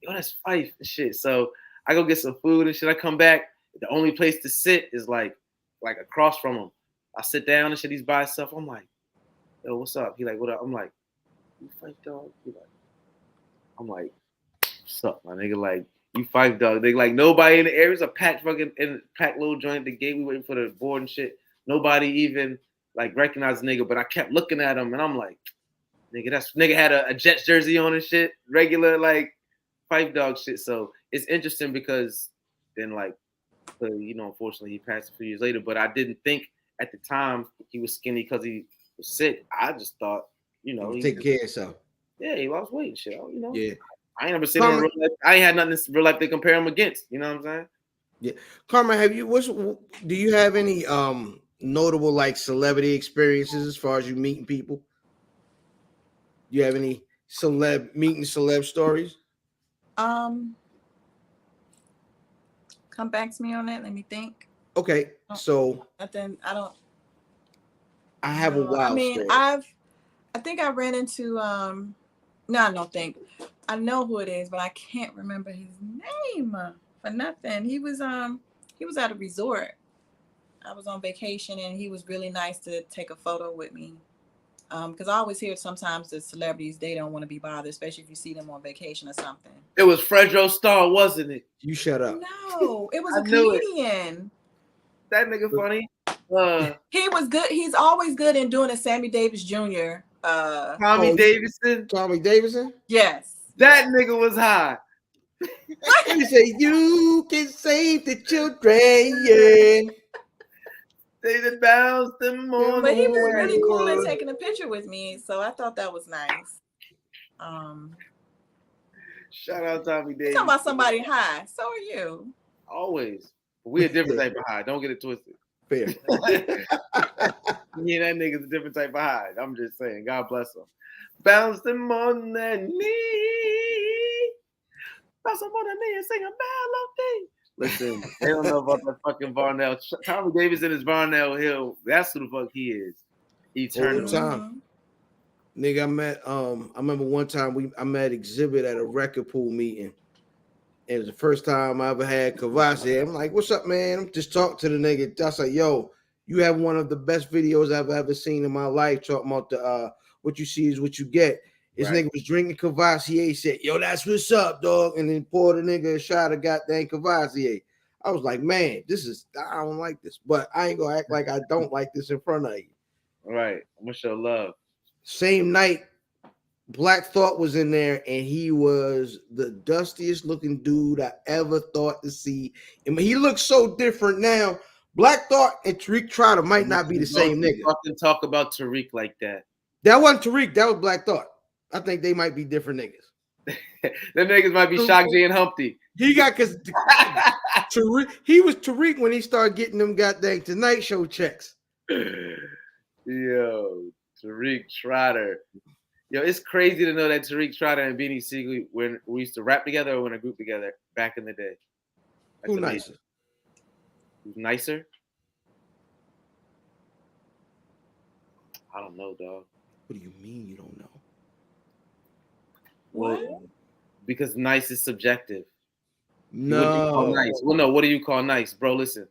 yo, that's Fife and shit. So I go get some food and shit. I come back. The only place to sit is like across from him. I sit down and shit. He's by himself. I'm like, yo, what's up? He like, what up? I'm like, you Fife Dog? I'm like, what's up, my nigga? Like, you Fife Dog. They like nobody in the area. It's a packed little joint at the gate. We waiting for the board and shit. Nobody even like recognized the nigga, but I kept looking at him and I'm like, nigga had a Jets jersey on and shit, regular like Fife Dog shit. So it's interesting because then like, unfortunately he passed a few years later, but I didn't think at the time he was skinny because he was sick. I just thought, he take care of himself. Yeah, he lost weight and shit. Yeah. I ain't never seen him in real life. I ain't had nothing in real life to compare him against. You know what I'm saying? Yeah. Carmen, do you have any notable like celebrity experiences as far as you meeting people? Do you have any meeting celeb stories? Come back to me on that. Let me think. Okay, so I don't. I have a wild story. I think I ran into no, I don't think. I know who it is, but I can't remember his name for nothing. He was at a resort. I was on vacation and he was really nice to take a photo with me. Because I always hear sometimes the celebrities, they don't want to be bothered, especially if you see them on vacation or something. It was Fredro Starr, wasn't it? You shut up. No, it was a comedian. That nigga funny. He was good. He's always good in doing a Sammy Davis Jr. Tommy Davidson. Tommy Davidson? Yes. That nigga was high. He said, you can save the children, yeah. They just bounced them on. But he was really cool in taking a picture with me, so I thought that was nice. Shout out Tommy Davis. You're talking about somebody high. So are you. Always. We're a different type of high. Don't get it twisted. Fair. Yeah, that nigga's a different type of high. I'm just saying. God bless him. Bounce them on that knee. Bounce them on that knee and sing a melody. Listen, they don't know about that fucking Varnell. Tommy Davidson is Varnell Hill. That's who the fuck he is. Eternal. Time. Nigga, I remember one time I met Exhibit at a record pool meeting. And it was the first time I ever had Kavasi. I'm like, what's up, man? I'm just talking to the nigga. I was like, yo, you have one of the best videos I've ever seen in my life talking about the what you see is what you get. This nigga was drinking Cavassier. He said, yo, that's what's up, dog. And then poured a nigga a shot of goddamn Cavassier. I was like, man, I don't like this. But I ain't gonna act like I don't like this in front of you. All right. I'm gonna show love. Same night, Black Thought was in there, and he was the dustiest looking dude I ever thought to see. I mean, he looks so different now. Black Thought and Tariq Trotter might not be the same nigga. Fucking talk about Tariq like that. That wasn't Tariq. That was Black Thought. I think they might be different niggas. Them niggas might be Shock J and Humpty. He got because Tariq. He was Tariq when he started getting them goddamn Tonight Show checks. Yo, Tariq Trotter. Yo, it's crazy to know that Tariq Trotter and Beanie Siegel, when we used to rap together or in a group together back in the day. That's Who amazing. nicer? Who's nicer? I don't know, dog. What do you mean you don't know? Well, because nice is subjective. What do you call No. nice? Well, no. What do you call nice, bro? Listen,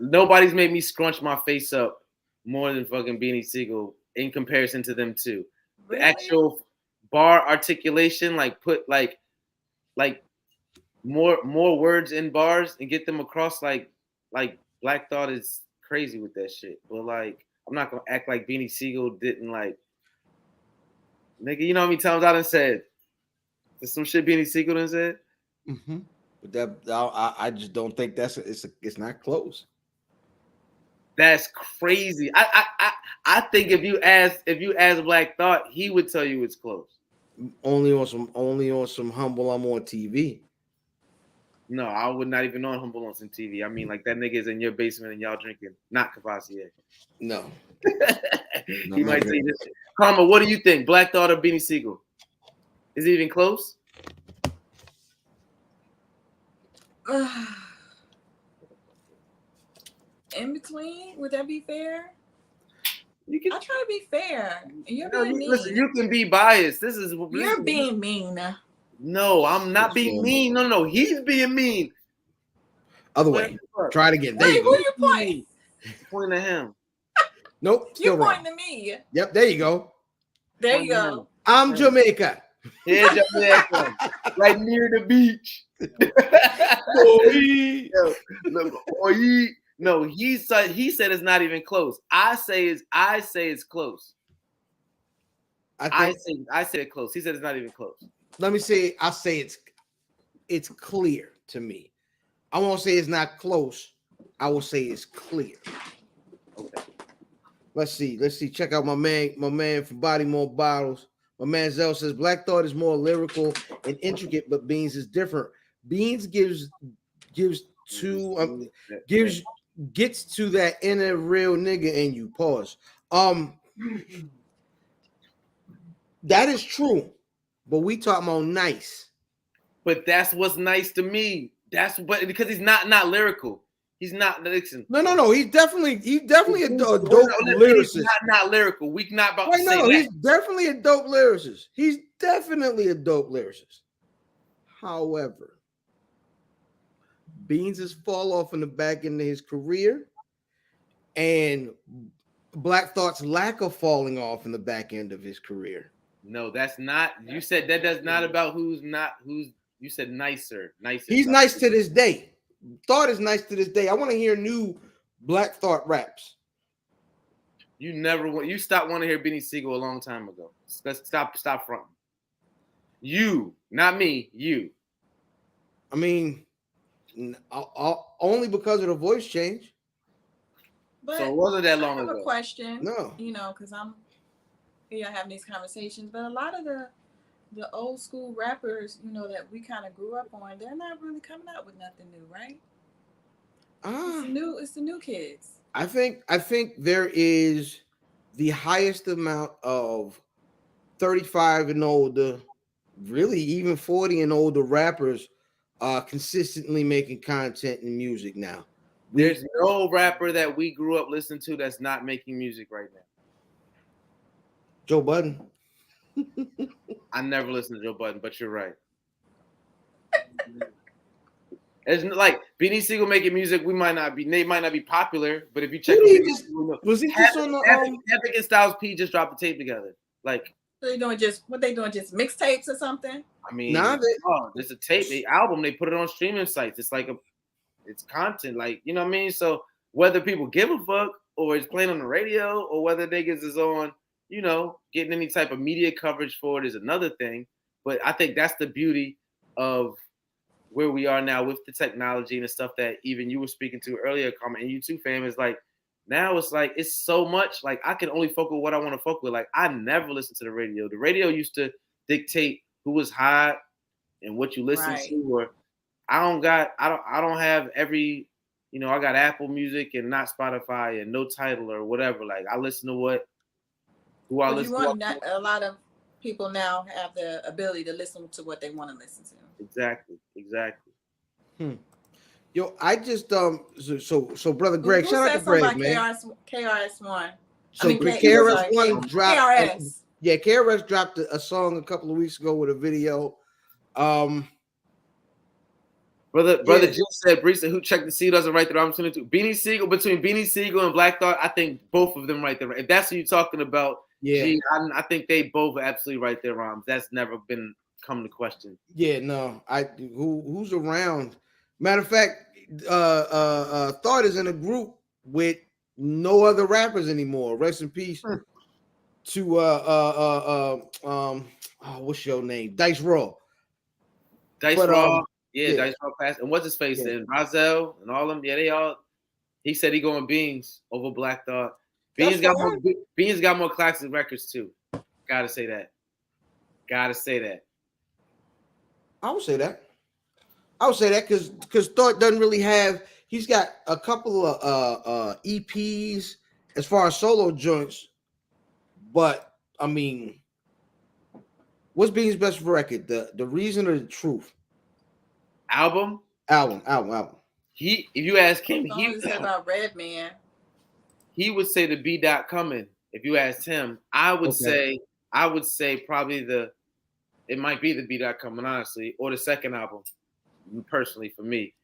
nobody's made me scrunch my face up more than fucking Beanie Siegel in comparison to them two. Really? The actual bar articulation, like put like more words in bars and get them across like Black Thought is crazy with that shit. But like, I'm not gonna act like Beanie Siegel didn't like, nigga. You know how many times I done said there's some shit Beanie Siegel done said. Mm-hmm. But I just don't think it's not close. That's crazy. I think if you ask Black Thought, he would tell you it's close. Only on some humble. I'm on TV. No, I would not even on Humble on some TV. I mean, like that nigga is in your basement and y'all drinking, not Cavassier. No. He might say this. Karma, what do you think? Black Thought or Beanie Siegel? Is it even close? In between, would that be fair? You can. I try to be fair. You're being mean. Listen, you can be biased. You're being mean. No, I'm not being mean. No, he's being mean. Other way. Try it again. There Wait, you who go. you pointing? Point at him. Nope. You Still wrong. pointing to me. Yep. There you go. There you go. I'm Jamaica. Yeah, Jamaica. Right near the beach. No, he said it's not even close. I say it's close. I say it's close. He said it's not even close. Let me say. I'll say it's clear to me. I won't say it's not close. I will say it's clear. Okay. Let's see. Check out my man from Body More Bottles. My man Zell says Black Thought is more lyrical and intricate, but Beans is different. Beans gets to that inner real nigga in you. Pause. That is true, but we talking about nice. But that's what's nice to me. Because he's not lyrical. He's not. Listen. No. He's definitely a dope lyricist. He's not lyrical. We not about Wait, to say no, that. he's definitely a dope lyricist. He's definitely a dope lyricist. However, Beans has fall off in the back end of his career, and Black Thought's lack of falling off in the back end of his career. No, that's not. You said that does not about who's. You said nicer. He's nice to this day. Thought is nice to this day. I want to hear new Black Thought raps. You stopped wanting to hear Beanie Siegel a long time ago. Let's stop fronting. You, not me. You. I mean, only because of the voice change. But so it wasn't that long I have ago. a question. No. Because I'm here having these conversations, but a lot of the old school rappers, that we kind of grew up on, they're not really coming out with nothing new, right? It's the new kids. I think there is the highest amount of 35 and older, really even 40 and older rappers consistently making content and music now. There's no rapper that we grew up listening to that's not making music right now. Joe Budden. I never listened to Joe Budden, but you're right. It's like Beanie Siegel making music. They might not be popular, but if you check, was he just on the Epic and Styles P just dropped a tape together? Like, Just mixtapes or something? I mean, there's a tape, the album. They put it on streaming sites. It's like it's content. Like, you know what I mean? So whether people give a fuck or it's playing on the radio or whether niggas is on, getting any type of media coverage for it is another thing. But I think that's the beauty of where we are now with the technology and the stuff that even you were speaking to earlier, Carmen, and you too, fam, is like, now it's like, it's so much, like, I can only focus what I want to focus with. Like, I never listened to the radio. The radio used to dictate who was hot and what you listen to. Or I don't have every, I got Apple Music and not Spotify and no title or whatever. Like, I listen to a lot of people now have the ability to listen to what they want to listen to. Exactly. Yo, I just so brother Greg, Who shout out said to something Greg, about man. KRS-One? So I'm KRS-One dropped. KRS. Yeah, KRS dropped a song a couple of weeks ago with a video. Brother Jim said, Breesa, who checked the C doesn't write the rhymes between Beanie Siegel, between Beanie Siegel and Black Thought, I think both of them write their rhymes. If that's what you're talking about, Yeah. I think they both absolutely write their rhymes. That's never been come to question. Yeah, no, who's around? Matter of fact, Thought is in a group with no other rappers anymore. Rest in peace to what's your name? Dice Raw. Dice But, Raw, yeah. Dice Raw passed. And what's his face? Yeah. And Rozelle and all them, they all. He said he going Beans over Black Thought. That's Beans got more classic records too. Gotta say that. I would say that because Thought doesn't really have. He's got a couple of EPs as far as solo joints, but I mean, what's Bean's best record? The Reason or the Truth? Album. He, if you ask him, he said about Redman. He would say the B dot coming. If you asked him, I would say probably it might be the B dot coming, honestly, or the second album, personally for me.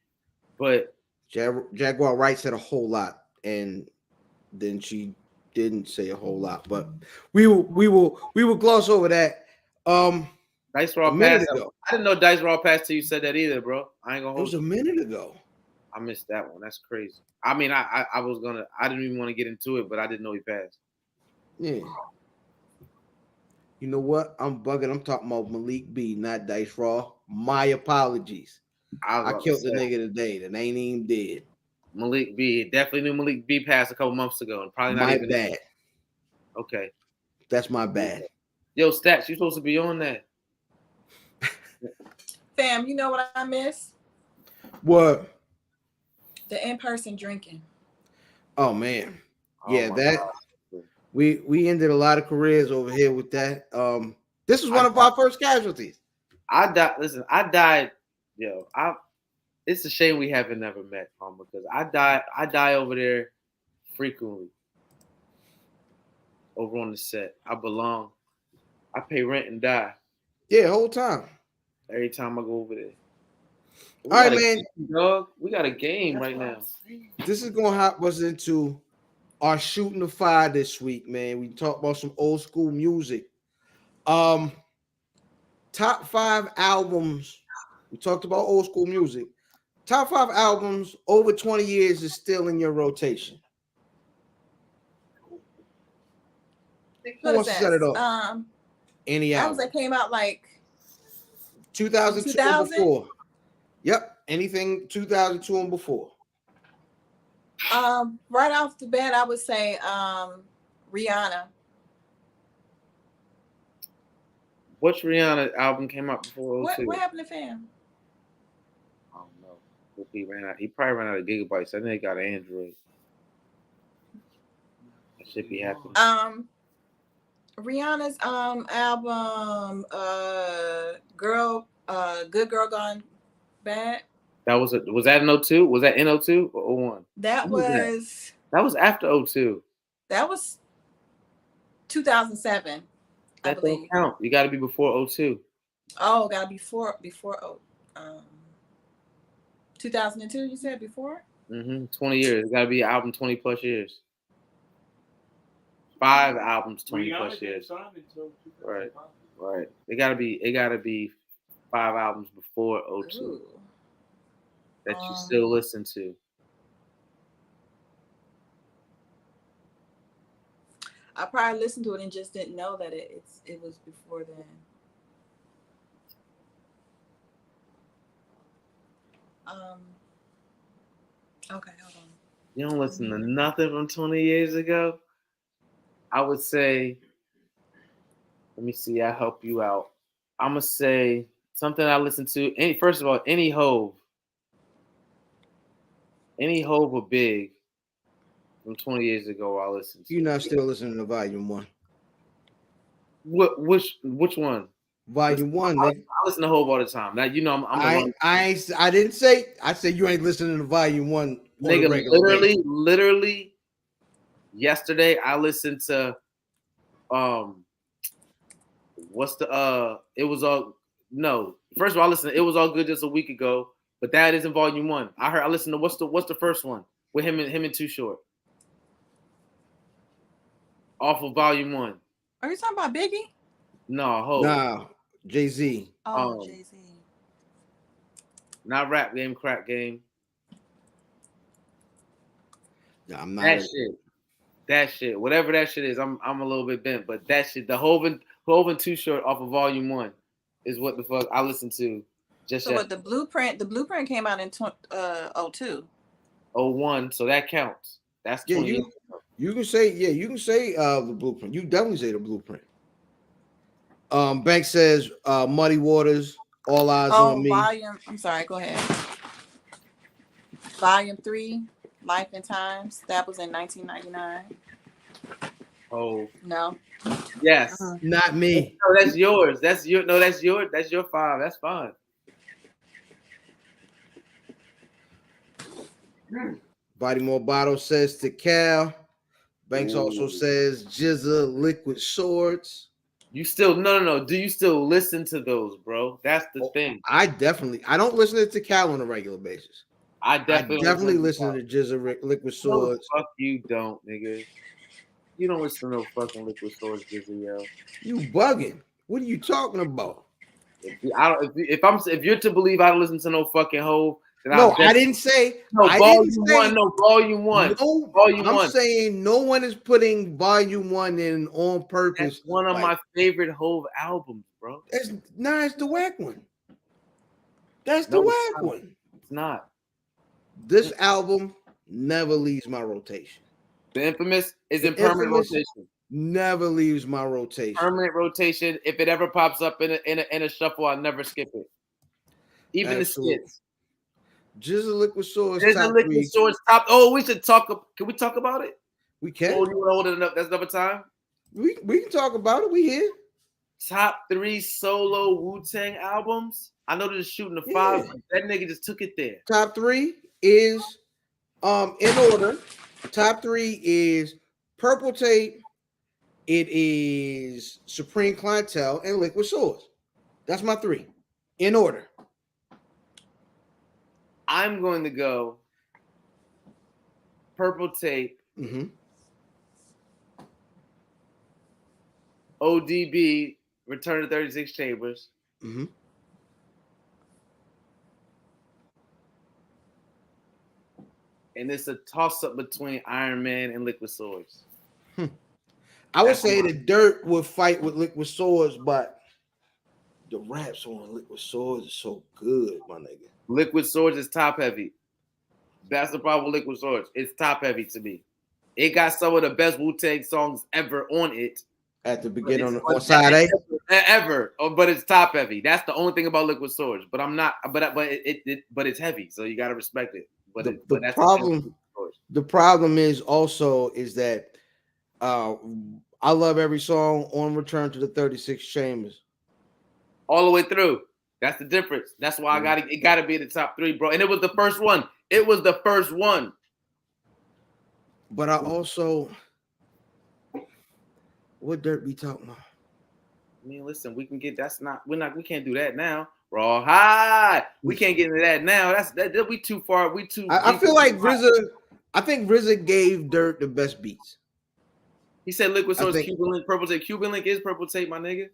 But Jaguar Wright said a whole lot, and then she didn't say a whole lot. But we will gloss over that. Dice Raw passed. I didn't know Dice Raw passed till you said that either, bro. I ain't gonna hold you. It was a minute ago. I missed that one. That's crazy. I mean, I didn't even want to get into it, but I didn't know he passed. Yeah. You know what? I'm bugging. I'm talking about Malik B, not Dice Raw. My apologies. I killed the nigga today that ain't even dead. Malik B. Definitely knew Malik B passed a couple months ago. And probably not my even bad. Okay. That's my bad. Yo, Stats, you supposed to be on that. Fam, you know what I miss? What? The in-person drinking. Oh man. We ended a lot of careers over here with that. This was one of our first casualties. I died. Yo, it's a shame we haven't never met, because I die over there frequently. Over on the set. I belong. I pay rent and die. Yeah, whole time. Every time I go over there. All right, man. Dog, we got a game right now. This is gonna hop us into our shooting the fire this week, man. We talk about some old school music. Top 5 albums. We talked about old school music. Top 5 albums over 20 years is still in your rotation. Who wants to set it off? Any album that came out like 2002 and before. Yep, anything 2002 and before. Right off the bat, I would say Rihanna. Which Rihanna album came out before? What happened to Fam? I don't know. He probably ran out of gigabytes. I think he got an Android. That should be happening. Rihanna's album, Good Girl Gone Bad. Was that in 02? Was that in 02 or 01? That was after 02. That was 2007. That don't count. You got to be before 02. Oh, got to be before 2002. You said before? 20 years. It got to be an album 20 plus years. 5 albums 20 plus years. Right. It got to be 5 albums before 02. Ooh. That you still listen to. I probably listened to it and just didn't know that it was before then. Okay, hold on. You don't listen to nothing from 20 years ago? I would say, let me see, I'll help you out. I'm going to say something I listen to. First of all, any Hove or Big from 20 years ago I listened to. You're not still listening to Volume 1. Which one? Volume 1, I nigga. listen to Hove all the time. Now you know I'm a run. I didn't say. I said you ain't listening to Volume 1 on a Nigga, regular basis. literally. Yesterday I listened to what's the it was all no. First of all, I listened. It was all good just a week ago, but that isn't Volume 1. I listened to what's the first one with him and Too Short off of Volume 1. Are you talking about Biggie? No, Hove. Nah, Jay-Z. Oh, Jay-Z. Not Rap Game, Crack Game. Nah, I'm not. That shit. Whatever that shit is, I'm a little bit bent, but that shit, the Hove and Too Short off of Volume 1 is what the fuck I listened to just So, but the blueprint came out in 02. 01, so that counts. That's 20 years. You can say the Blueprint. You definitely say the Blueprint. Bank says Muddy Waters, All Eyes on Me. I'm sorry, go ahead. Volume 3, Life and Times. That was in 1999. Oh No. yes. Not me. No, that's yours. That's your 5. That's fine. Body More Bottle says to Cal. Banks also Ooh. says Jizza Liquid Swords. You still no. Do you still listen to those, bro? That's the thing. I don't listen to Cal on a regular basis. I definitely listen to Jizza Liquid Swords. No, fuck you don't, nigga. You don't listen to no fucking Liquid Swords, Jizzy, yo. You bugging. What are you talking about? If you're to believe I don't listen to no fucking Hove, then I didn't say Volume 1. I'm saying no one is putting Volume 1 in on purpose. That's one of my favorite Hove albums, bro. It's the whack one. That's the whack one. It's not. This album never leaves my rotation. The Infamous is in permanent rotation. Never leaves my rotation. Permanent rotation. If it ever pops up in a shuffle, I'll never skip it. Even Absolutely. the skits. Jizza Liquid Swords. Top. Oh, we should talk. Can we talk about it? We can. Oh, you want to hold it enough? That's another time. We can talk about it. We here. Top 3 solo Wu-Tang albums. I know they're shooting the 5. But that nigga just took it there. Top 3 is in order. Top 3 is Purple Tape. It is Supreme Clientele and Liquid Swords. That's my 3 in order. I'm going to go Purple Tape, ODB, Return to 36 Chambers, and it's a toss-up between Iron Man and Liquid Swords. I would say the Dirt would fight with Liquid Swords, but the raps on Liquid Swords is so good, my nigga. Liquid Swords is top heavy. That's the problem with Liquid Swords. It's top heavy to me. It got some of the best Wu-Tang songs ever on it. At the beginning on side A? Ever. But it's top heavy. That's the only thing about Liquid Swords. But I'm not, but it's heavy, so you gotta respect it. But the problem is that I love every song on Return to the 36 Chambers. All the way through. That's the difference. That's why it gotta be the top 3, bro. And it was the first one. But I also, what Dirt be talking about? I mean, listen, we can't do that now. Raw high. We can't get into that now. That'll be too far. I feel like RZA gave Dirt the best beats. He said Liquid Swords, Cuban Link, Purple Tape. Cuban Link is Purple Tape, my nigga.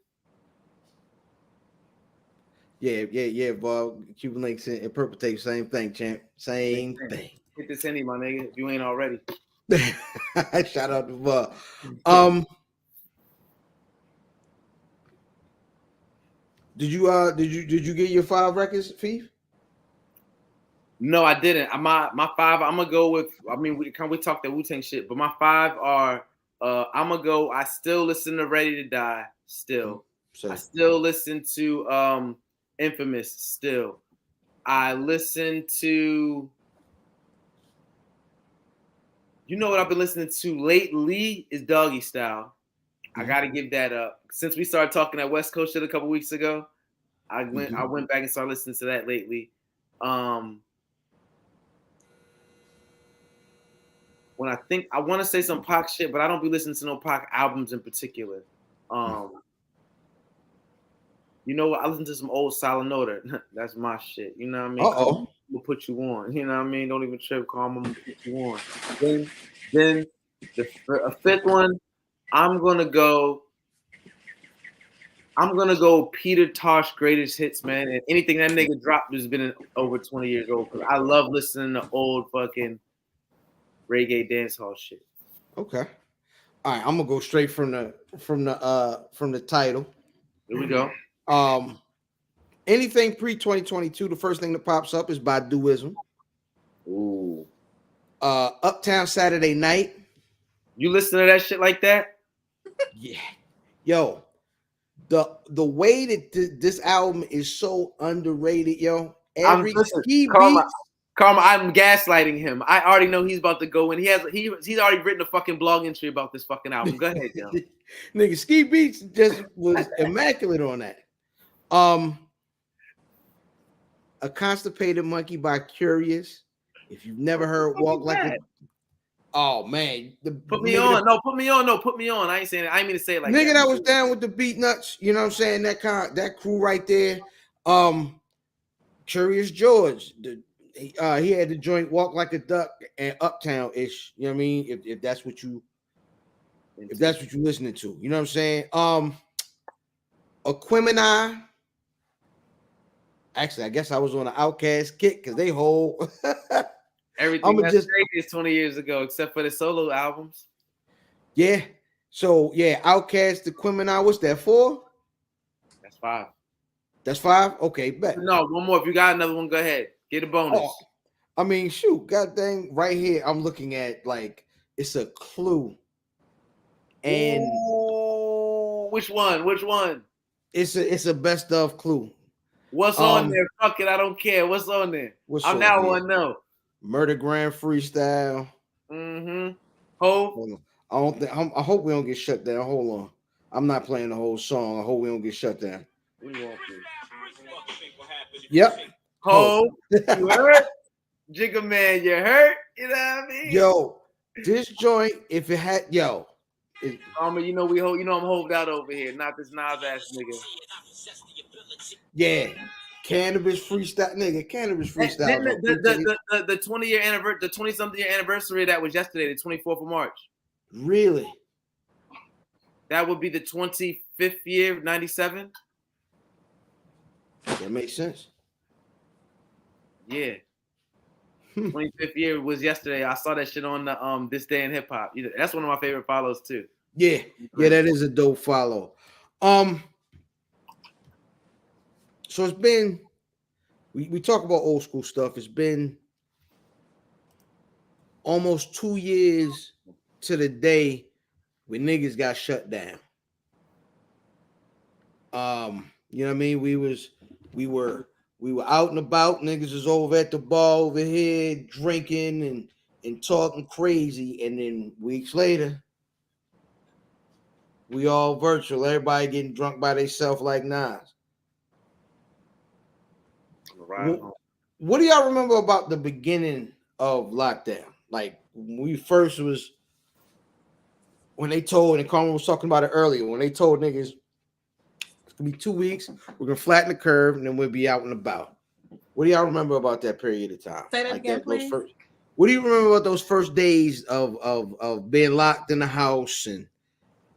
Yeah, Bob. Cuban Links and Purple Tape, same thing, champ. Same thing. Hit this Henny, my nigga, if you ain't already. Shout out to Bob. Did you get your 5 records, Fief? No, I didn't. My 5, I'm gonna go with. I mean, we talk that Wu-Tang shit, but my 5 are. I'm gonna go. I still listen to Ready to Die. Still, I still listen to Infamous. Still, I listen to. You know what I've been listening to lately is Doggy Style. I gotta give that up. Since we started talking that West Coast shit a couple weeks ago, I went back and started listening to that lately. When I want to say some Pac shit, but I don't be listening to no Pac albums in particular. You know what? I listen to some old Salinoda. That's my shit. You know what I mean? We'll put you on. You know what I mean? Don't even trip. Calm. I'm gonna put you on. Then a fifth one. I'm gonna go Peter Tosh greatest hits, man. And anything that nigga dropped has been over 20 years old. Cause I love listening to old fucking reggae dancehall shit. Okay. All right, I'm gonna go straight from the title. Here we go. Anything pre-2022, the first thing that pops up is Baduism. Ooh. Uptown Saturday Night. You listen to that shit like that? Yeah. Yo, the way that this album is so underrated, yo. Every ski beats. Karma, I'm gaslighting him. I already know he's about to go in. He's already written a fucking blog entry about this fucking album. Go ahead, yo. Nigga, Ski Beats just was immaculate on that. A Constipated Monkey by Curious. If you've never heard Walk Like a... Oh, man. Put me on. Put me on. I ain't saying it. I ain't mean to say it like nigga that was down with the Beat Nuts. You know what I'm saying? That crew right there. Curious George. He had the joint Walk Like a Duck and Uptown-ish. You know what I mean? If that's what you listening to. You know what I'm saying? Aquemini. Actually, I guess I was on an Outkast kick because they hold everything that's crazy is 20 years ago, except for the solo albums. Yeah. So yeah, Outkast, Aquemini. What's that for? That's 5. That's 5? Okay, bet. No, one more. If you got another one, go ahead. Get a bonus. Oh, I mean, shoot, god dang, right here. I'm looking at like it's a clue. And which one? It's a best of clue. What's on there? Fuck it, I don't care. What's on there? I'm now one know. Murder Grand Freestyle. Hope. I hope we don't get shut down. Hold on. I'm not playing the whole song. I hope we don't get shut down. Yep. Hope. You hurt? Jigga man, you hurt? You know what I mean? Yo, this joint, if it had you know I'm hoved out over here, not this Nas ass nigga. Yeah, Cannabis Freestyle, nigga. Cannabis Freestyle. The 20-year anniversary, the 20-something year anniversary of that was yesterday, the 24th of March. Really? That would be the 25th year, 97. That makes sense. Yeah. 25th year was yesterday. I saw that shit on the This Day in Hip Hop. That's one of my favorite follows too. Yeah, that is a dope follow. So it's been we talk about old school stuff. It's been almost 2 years to the day when niggas got shut down. You know what I mean? We were out and about. Niggas was over at the bar over here drinking and talking crazy. And then weeks later, we all virtual. Everybody getting drunk by themselves like Nas. What do y'all remember about the beginning of lockdown? Like when we first was, when they told, and Carmen was talking about it earlier, when they told niggas it's gonna be 2 weeks, we're gonna flatten the curve, and then we'll be out and about. What do y'all remember about that period of time? Say that like again, please. What do you remember about those first days of being locked in the house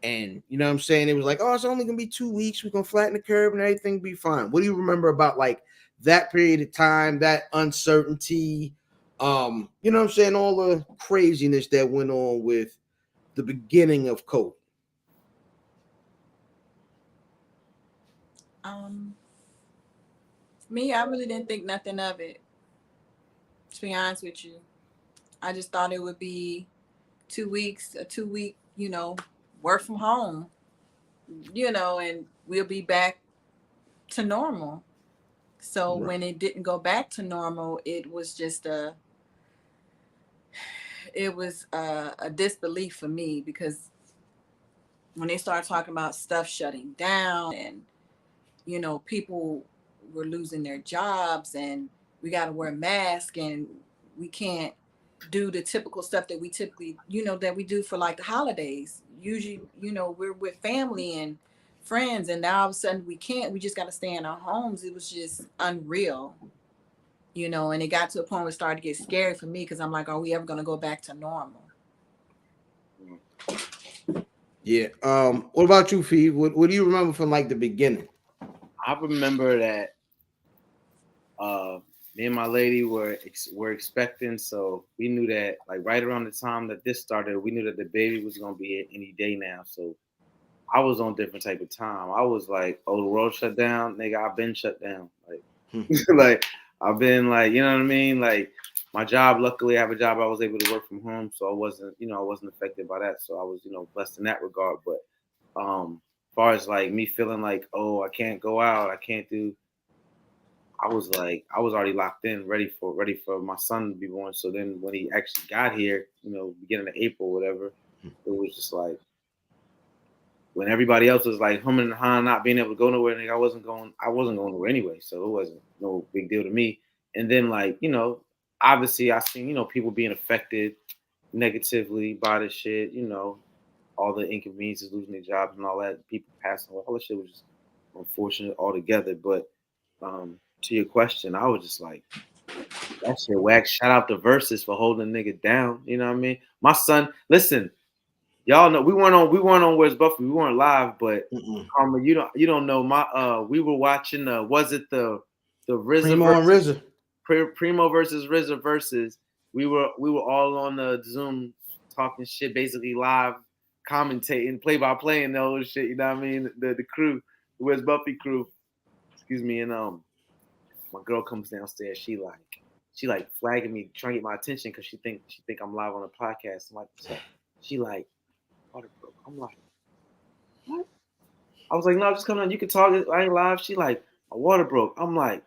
and you know what I'm saying? It was like, oh, it's only gonna be 2 weeks. We're gonna flatten the curve and everything will be fine. What do you remember about like that period of time, that uncertainty? You know what I'm saying? All the craziness that went on with the beginning of COVID. Me, I really didn't think nothing of it. To be honest with you, I just thought it would be 2 weeks, a 2 week, work from home, and we'll be back to normal. So when it didn't go back to normal, it was just a disbelief for me because when they started talking about stuff shutting down and, people were losing their jobs and we got to wear masks and we can't do the typical stuff that we typically, that we do for like the holidays. Usually, we're with family and friends, and now all of a sudden we can't. We just got to stay in our homes. It was just unreal, and it got to a point where it started to get scary for me because I'm like, are we ever going to go back to normal? Yeah. What about you, Fee? What do you remember from like the beginning? I remember that me and my lady were expecting, so we knew that like right around the time that this started, we knew that the baby was gonna be here any day now. So I was on different type of time. I was like, oh, the world shut down, nigga. I've been shut down. Like, like I've been like, you know what I mean? Like my job, luckily I have a job I was able to work from home, so I wasn't affected by that. So I was, blessed in that regard. But as far as like me feeling like, oh, I can't go out, I can't do, I was already locked in, ready for my son to be born. So then when he actually got here, beginning of April, whatever, it was just like when everybody else was like humming and hawing, not being able to go nowhere, I wasn't going nowhere anyway. So it wasn't no big deal to me. And then like, obviously I seen, people being affected negatively by this shit, all the inconveniences, losing their jobs and all that, people passing away, all that shit was just unfortunate altogether. But to your question, I was just like, that shit whack. Shout out to Versus for holding a nigga down. You know what I mean? My son, listen, y'all know we weren't on Where's Buffy. We weren't live, but Karma, you don't know we were watching was it the RZA Primo and RZA. Primo versus RZA versus we were all on the Zoom talking shit, basically live commentating, play by play and all this shit, you know what I mean? The crew, the Where's Buffy crew. Excuse me, and my girl comes downstairs. She like flagging me, trying to get my attention because she think I'm live on a podcast. I'm like, what's up? She like, water broke. I'm like, what? I was like, no, just come on. You can talk. I ain't live. She like, my water broke. I'm like,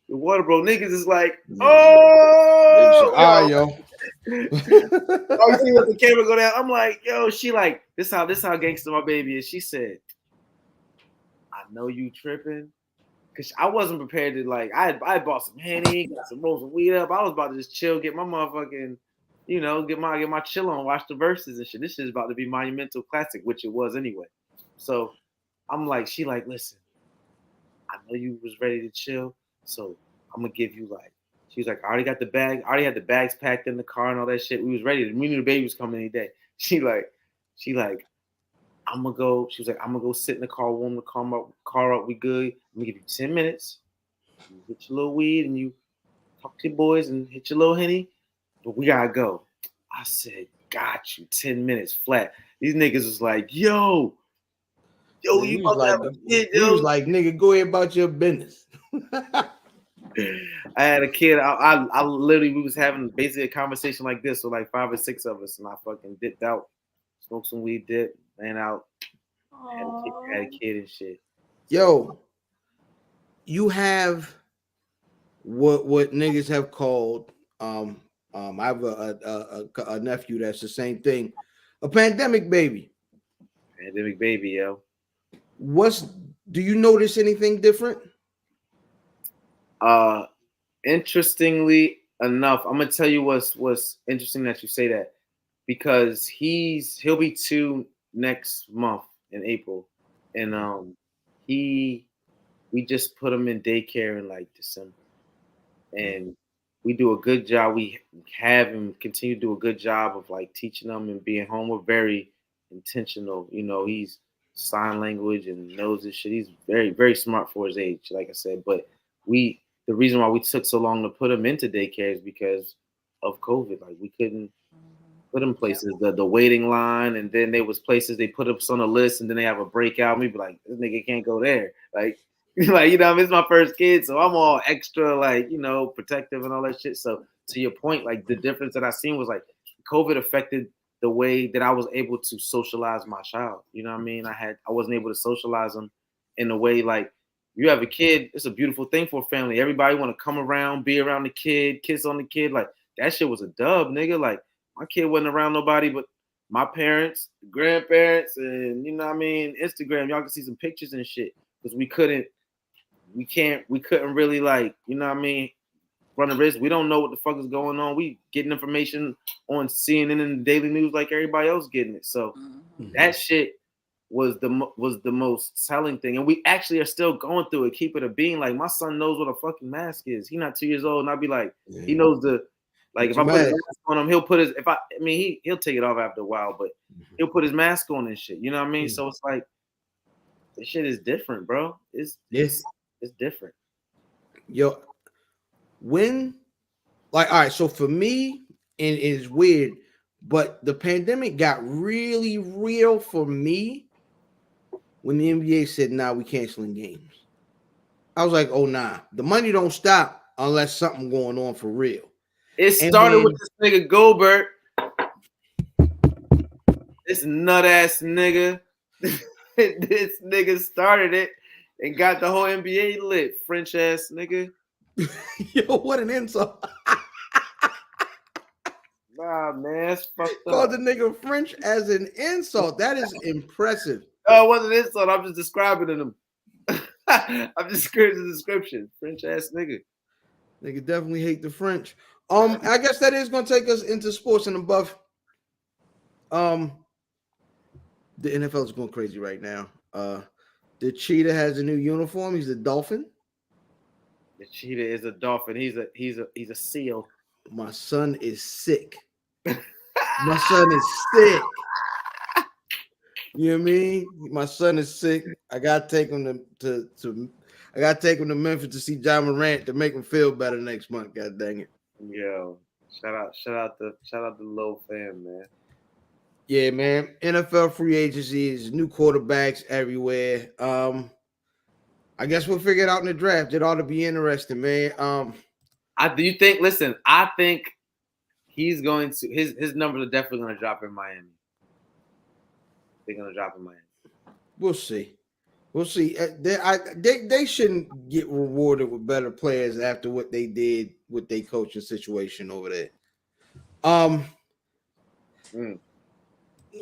the water broke. Niggas is like, oh, yo. I see the camera go down. I'm like, yo. She like, this how gangster my baby is. She said, I know you tripping. Cause I wasn't prepared to like. I bought some Henny, got some rolls of weed up. I was about to just chill, get my motherfucking, get my chill on, watch the verses and shit. This shit is about to be monumental classic, which it was anyway. So I'm like, she like, listen, I know you was ready to chill, so I'm gonna give you like. She was like, I already got the bag. I already had the bags packed in the car and all that shit. We was ready. We knew the baby was coming any day. She like. I'm gonna go. She was like, I'm gonna go sit in the car, warm the car up. We good. I'm gonna give you 10 minutes. You hit your little weed and you talk to your boys and hit your little Henny. But we gotta go. I said, got you. 10 minutes flat. These niggas was like, yo, you about to have a kid, yo. He was like, nigga, go ahead about your business. I had a kid. I literally, we was having basically a conversation like this with like 5 or 6 of us, and I fucking dipped out, smoked some weed, dipped, ran out, had a kid and shit. Yo, you have what niggas have called I have a nephew that's the same thing, a pandemic baby. Pandemic baby, yo. Do you notice anything different? Interestingly enough, I'm gonna tell you what's interesting that you say that, because he'll be 2 next month in April, and we just put him in daycare in like December, and we do a good job. We have him continue to do a good job of like teaching him and being home. We're very intentional. He's sign language and knows this shit. He's very, very smart for his age, like I said. But the reason why we took so long to put him into daycare is because of COVID. Like we couldn't put him places, the waiting line, and then there was places they put us on a list, and then they have a breakout. And we be like, this nigga can't go there. Like, it's my first kid, so I'm all extra, like, protective and all that shit. So to your point, like the difference that I seen was like COVID affected the way that I was able to socialize my child. You know what I mean? I wasn't able to socialize him in a way like you have a kid. It's a beautiful thing for a family. Everybody want to come around, be around the kid, kiss on the kid. Like that shit was a dub, nigga. Like my kid wasn't around nobody but my parents, grandparents, and you know what I mean, Instagram, y'all can see some pictures and shit. Because we couldn't really like, you know what I mean, run the risk. We don't know what the fuck is going on. We getting information on CNN and the Daily News like everybody else getting it. So that shit was the most telling thing. And we actually are still going through it. Keep it a bean. Like my son knows what a fucking mask is. He's not 2 years old, and I'd be like, he knows the like if I put his mask on him, he'll put his he'll take it off after a while, but he'll put his mask on and shit. You know what I mean? So it's like this shit is different, bro. It's different. Yo, when like all right, so for me, and it's weird, but the pandemic got really real for me when the NBA said, nah, we canceling games. I was like, oh nah, the money don't stop unless something going on for real. It started with this nigga Goldberg. This nut ass nigga. This nigga started it and got the whole NBA lit. French ass nigga. Yo, what an insult. Nah, man, that's fucked up. Called the nigga French as an insult. That is impressive. Oh, it wasn't an insult. I'm just describing him. I'm just creating the description. French ass nigga. Nigga definitely hate the French. I guess that is gonna take us into sports and above. The NFL is going crazy right now. The cheetah has a new uniform. He's a dolphin. The cheetah is a dolphin. He's a seal. My son is sick. My son is sick. You know what I mean? My son is sick. I gotta take him I gotta take him to Memphis to see John Morant to make him feel better next month. God dang it. Yo, shout out the Low fam, man. Yeah, man. NFL free agency is new quarterbacks everywhere. I guess we'll figure it out in the draft. It ought to be interesting, man. I think he's going to his numbers are definitely going to drop in Miami. They're going to drop in Miami. We'll see. They shouldn't get rewarded with better players after what they did with their coaching situation over there.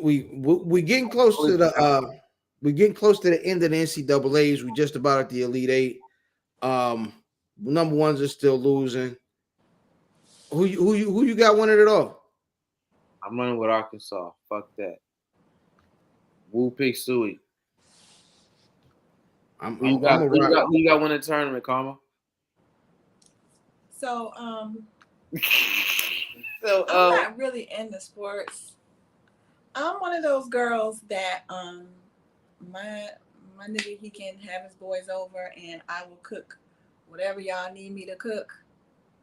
We getting close to the end of the NCAAs. We just about at the Elite Eight. Number ones are still losing. Who you got winning it all? I'm running with Arkansas. Fuck that. Woo Pig Suey. Who you got winning the tournament, Karma? So I'm not really into sports. I'm one of those girls that my nigga, he can have his boys over and I will cook whatever y'all need me to cook.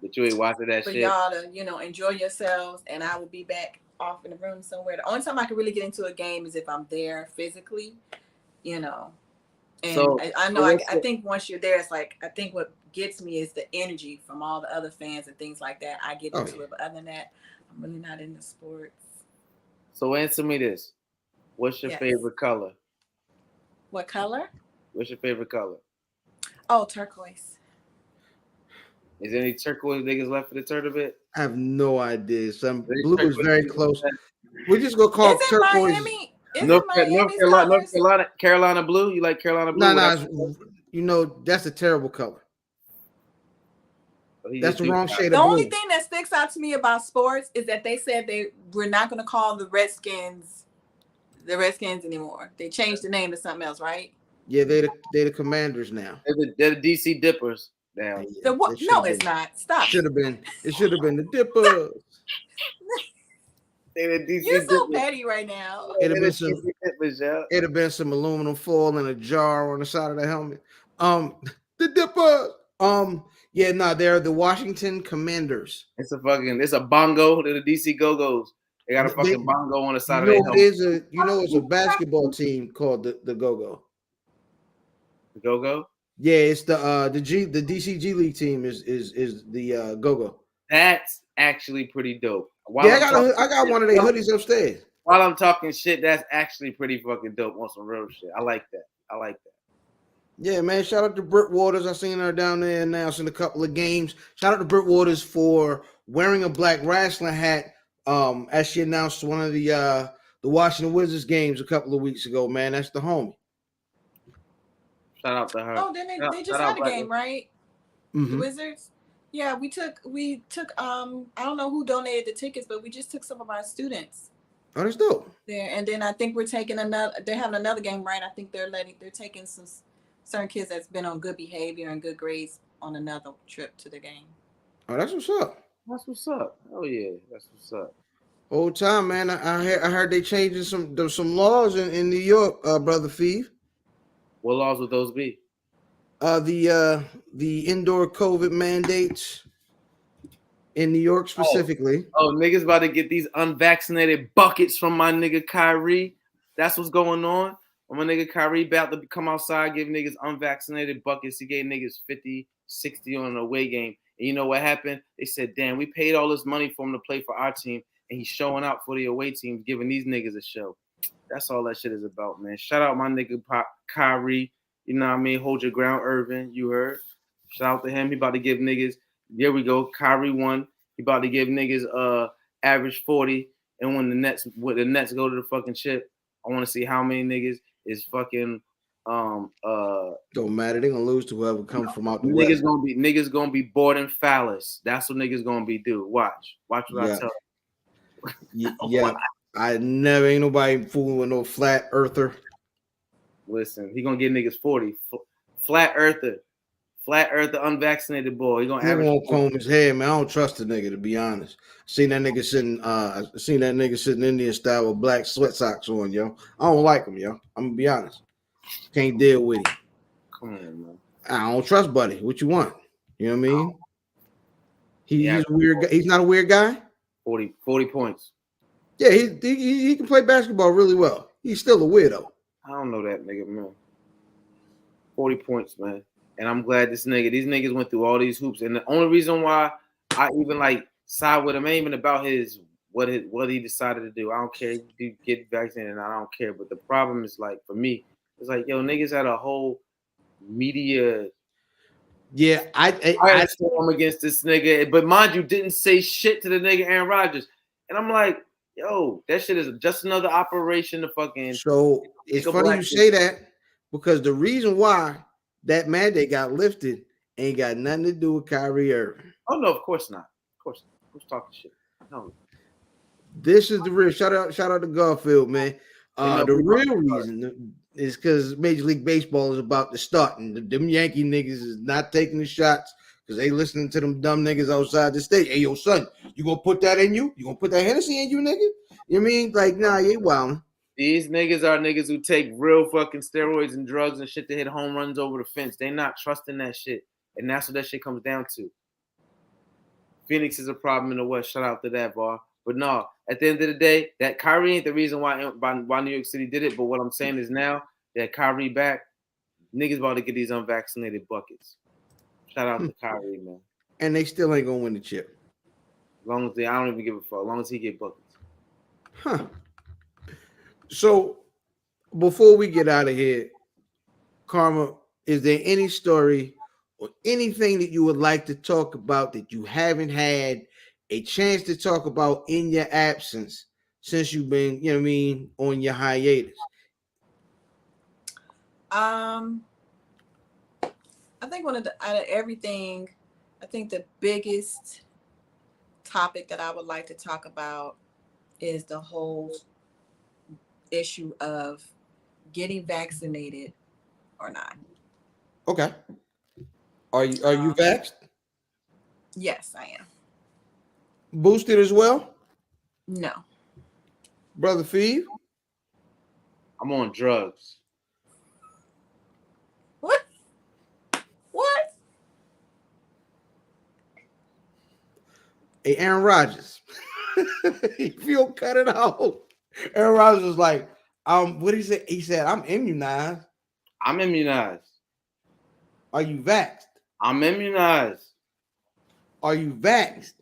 But you ain't watching that for shit. y'all to, enjoy yourselves, and I will be back off in the room somewhere. The only time I can really get into a game is if I'm there physically, And so, I think once you're there, it's like, I think what gets me is the energy from all the other fans and things like that. I get into it, but other than that, I'm really not into sports. So answer me this. What's your favorite color? What color? What's your favorite color? Oh, turquoise. Is there any turquoise niggas left for the tournament? I have no idea. Some blue is very close. We're just gonna call it turquoise. Miami? North Carolina blue. You like Carolina blue? No, that's a terrible color. That's the wrong shade of blue. The only thing that sticks out to me about sports is that they said we're not going to call the Redskins anymore. They changed the name to something else, right? Yeah, they're the Commanders now. They're the DC Dippers now. No, it's not. Stop. It should have been the Dippers. You're so petty right now. It'd have been some aluminum foil in a jar on the side of the helmet. The Dippers. They're the Washington Commanders. It's a bongo. They're the DC Go-Go's. They got a fucking bongo on the side of their helmet. It's a basketball team called the Go-Go. The Go-Go? Yeah, it's the DC G League team is the Go-Go. That's actually pretty dope. I got one of their hoodies upstairs. While I'm talking shit, that's actually pretty fucking dope on some real shit. I like that. Yeah, man. Shout out to Britt Waters. I seen her down there announcing a couple of games. Shout out to Britt Waters for wearing a black wrestling hat as she announced one of the the Washington Wizards games a couple of weeks ago, man. That's the homie. Shout out to her. Oh, then they just Shout out had a Black game, right? The Wizards. Yeah, we took I don't know who donated the tickets, but we just took some of our students Oh, that's dope. there, and then I think we're taking they're having another game, right? I think they're taking some certain kids that's been on good behavior and good grades on another trip to the game. Oh, that's what's up. That's what's up. Oh yeah, that's what's up. Old time, man. I heard they changing some laws in New York, brother Feeve. What laws would those be? The indoor COVID mandates in New York specifically. Oh, niggas about to get these unvaccinated buckets from my nigga Kyrie. That's what's going on. My nigga Kyrie about to come outside, give niggas unvaccinated buckets. He gave niggas 50, 60 on an away game. And you know what happened? They said, damn, we paid all this money for him to play for our team, and he's showing out for the away team, giving these niggas a show. That's all that shit is about, man. Shout out my nigga Kyrie. You know what I mean? Hold your ground, Irvin. You heard? Shout out to him. He about to give niggas. There we go. Kyrie won. He about to give niggas average 40. And when the Nets go to the fucking ship, I want to see how many niggas is fucking Don't matter. They gonna lose to whoever comes from out the niggas west. niggas gonna be bored and phallus. That's what niggas gonna be do. Watch what I tell you. Yeah. I never ain't nobody fooling with no flat earther. Listen, he gonna get niggas 40. Flat earther, unvaccinated boy. He gonna He average. won't comb his hair, man. I don't trust the nigga, to be honest. Seen that nigga sitting Indian style with black sweat socks on, yo. I don't like him, yo. I'm gonna be honest. Can't deal with him. Come on, man. I don't trust Buddy. What you want? You know what I mean? He's a weird guy. He's not a weird guy. 40 points. Yeah, he can play basketball really well. He's still a weirdo. I don't know that nigga, man. 40 points, man. And I'm glad these niggas went through all these hoops. And the only reason why I even like side with him ain't even about what he decided to do. I don't care if he get vaccinated, I don't care. But the problem is, like, for me, it's like, yo, niggas had a whole media. Yeah, I storm against this nigga, but mind you, didn't say shit to the nigga Aaron Rodgers. And I'm like, yo, that shit is just another operation to fucking. So it's funny you say that, because the reason why that mandate got lifted ain't got nothing to do with Kyrie Irving. Oh no, of course not. Of course not. Who's talking shit? No. This is the real shout out to Garfield, man. The real reason is because Major League Baseball is about to start, and them Yankee niggas is not taking the shots because they listening to them dumb niggas outside the state. Hey, yo, son, you gonna put that in you? You gonna put that Hennessy in you, nigga? You know what I mean? Like, nah, you ain't wildin'. These niggas are niggas who take real fucking steroids and drugs and shit to hit home runs over the fence. They not trusting that shit. And that's what that shit comes down to. Phoenix is a problem in the West. Shout out to that, bar. But no, at the end of the day, that Kyrie ain't the reason why New York City did it. But what I'm saying is now that Kyrie back, niggas about to get these unvaccinated buckets. Shout out to Kyrie, man. And they still ain't gonna win the chip. As long as I don't even give a fuck. As long as he get buckets. Huh. So before we get out of here, Karma, is there any story or anything that you would like to talk about that you haven't had a chance to talk about in your absence since you've been, you know what I mean, on your hiatus? I think out of everything, I think the biggest topic that I would like to talk about is the whole issue of getting vaccinated or not. Okay. Are you vaxxed? Yes, I am. Boosted as well? No. Brother Feeve? I'm on drugs. What? Hey, Aaron Rodgers. If you don't cut it out. Aaron Rodgers was like, what did he say? He said, I'm immunized. I'm immunized. Are you vaxxed? I'm immunized. Are you vaxxed?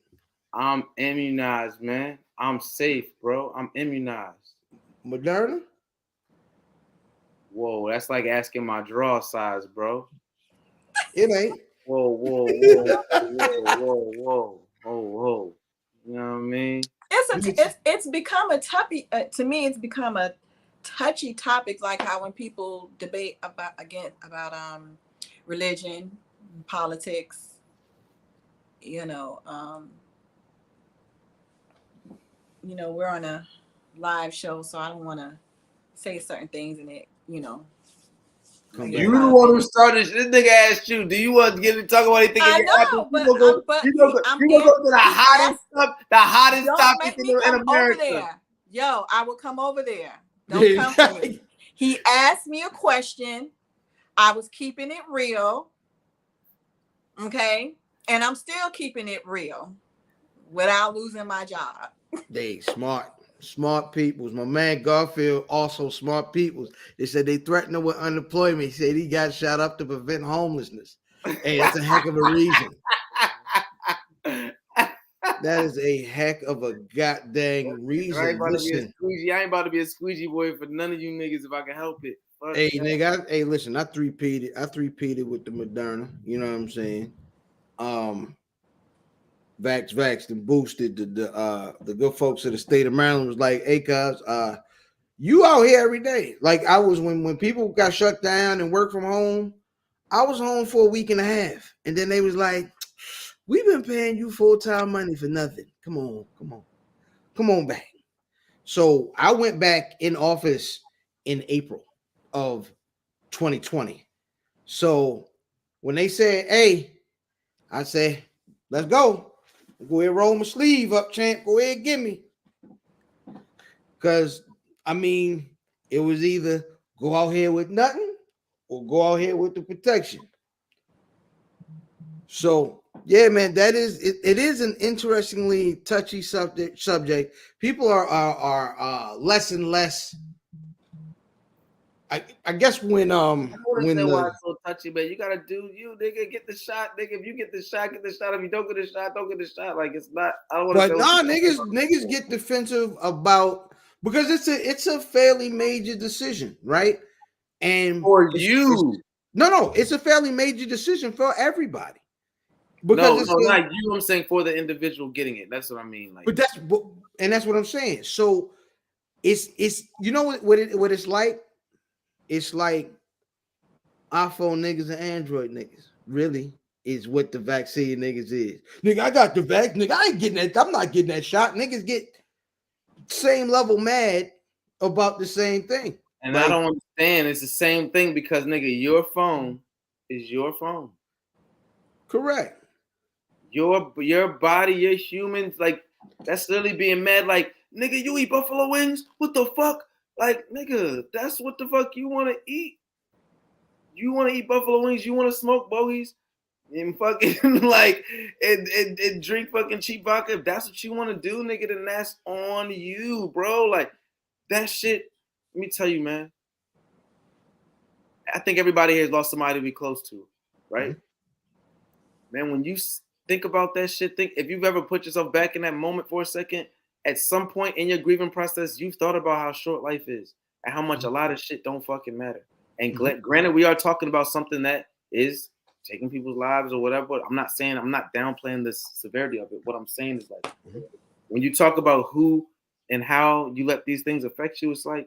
I'm immunized, man. I'm safe, bro. I'm immunized. Moderna? Whoa, that's like asking my draw size, bro. It ain't. Whoa. You know what I mean? It's become a touchy to me. It's become a touchy topic, like how when people debate about religion, politics, we're on a live show, so I don't want to say certain things in it, Come You the one who started. This nigga asked you, do you want to get to talk about anything? I know, but you gonna go to the hottest stuff, the hottest don't topic make me come in America. over there. Yo, I will come over there. Don't come for me. He asked me a question. I was keeping it real. Okay. And I'm still keeping it real without losing my job. They smart peoples. My man Garfield, also smart peoples. They said they threatened him with unemployment. He said he got shot up to prevent homelessness. Hey, that's a heck of a reason. That is a heck of a goddamn reason. I ain't about to be a squeegee boy for none of you niggas if I can help it. Fuck hey, that. nigga, listen, I three-peated with the Moderna. You know what I'm saying? Vax and boosted the good folks of the state of Maryland was like, hey cuz, you out here every day. Like I was when people got shut down and work from home, I was home for a week and a half. And then they was like, we've been paying you full-time money for nothing. Come on back. So I went back in office in April of 2020. So when they said, hey, I said, let's go. Go ahead, roll my sleeve up, champ. Go ahead, give me. Because, I mean, it was either go out here with nothing or go out here with the protection. So, yeah, man, that is it is an interestingly touchy subject. People are less and less. I guess when why it's so touchy, man. You gotta do you, nigga. Get the shot, nigga. If you get the shot, get the shot. If you don't get the shot, don't get the shot. Like it's not. I don't want to. But nah, niggas get defensive about because it's a fairly major decision, right? And for you, it's a fairly major decision for everybody. Because not you. I'm saying for the individual getting it. That's what I mean. Like, but that's what I'm saying. So it's you know what it's like. It's like iPhone niggas and Android niggas. Really is what the vaccine niggas is. Nigga, I got the vax. Nigga, I ain't getting that. I'm not getting that shot. Niggas get same level mad about the same thing. And like, I don't understand. It's the same thing because nigga, your phone is your phone. Correct. Your body, your humans, like that's literally being mad. Like, nigga, you eat buffalo wings? What the fuck? Like, nigga, that's what the fuck you want to eat. You want to eat buffalo wings? You want to smoke bogeys and fucking like and drink fucking cheap vodka? If that's what you want to do, nigga, then that's on you, bro. Like that shit. Let me tell you, man. I think everybody here has lost somebody to be close to, right? Mm-hmm. Man, when you think about that shit, think if you've ever put yourself back in that moment for a second. At some point in your grieving process, you've thought about how short life is and how much a lot of shit don't fucking matter. And granted, we are talking about something that is taking people's lives or whatever. But I'm not downplaying the severity of it. What I'm saying is like, when you talk about who and how you let these things affect you, it's like,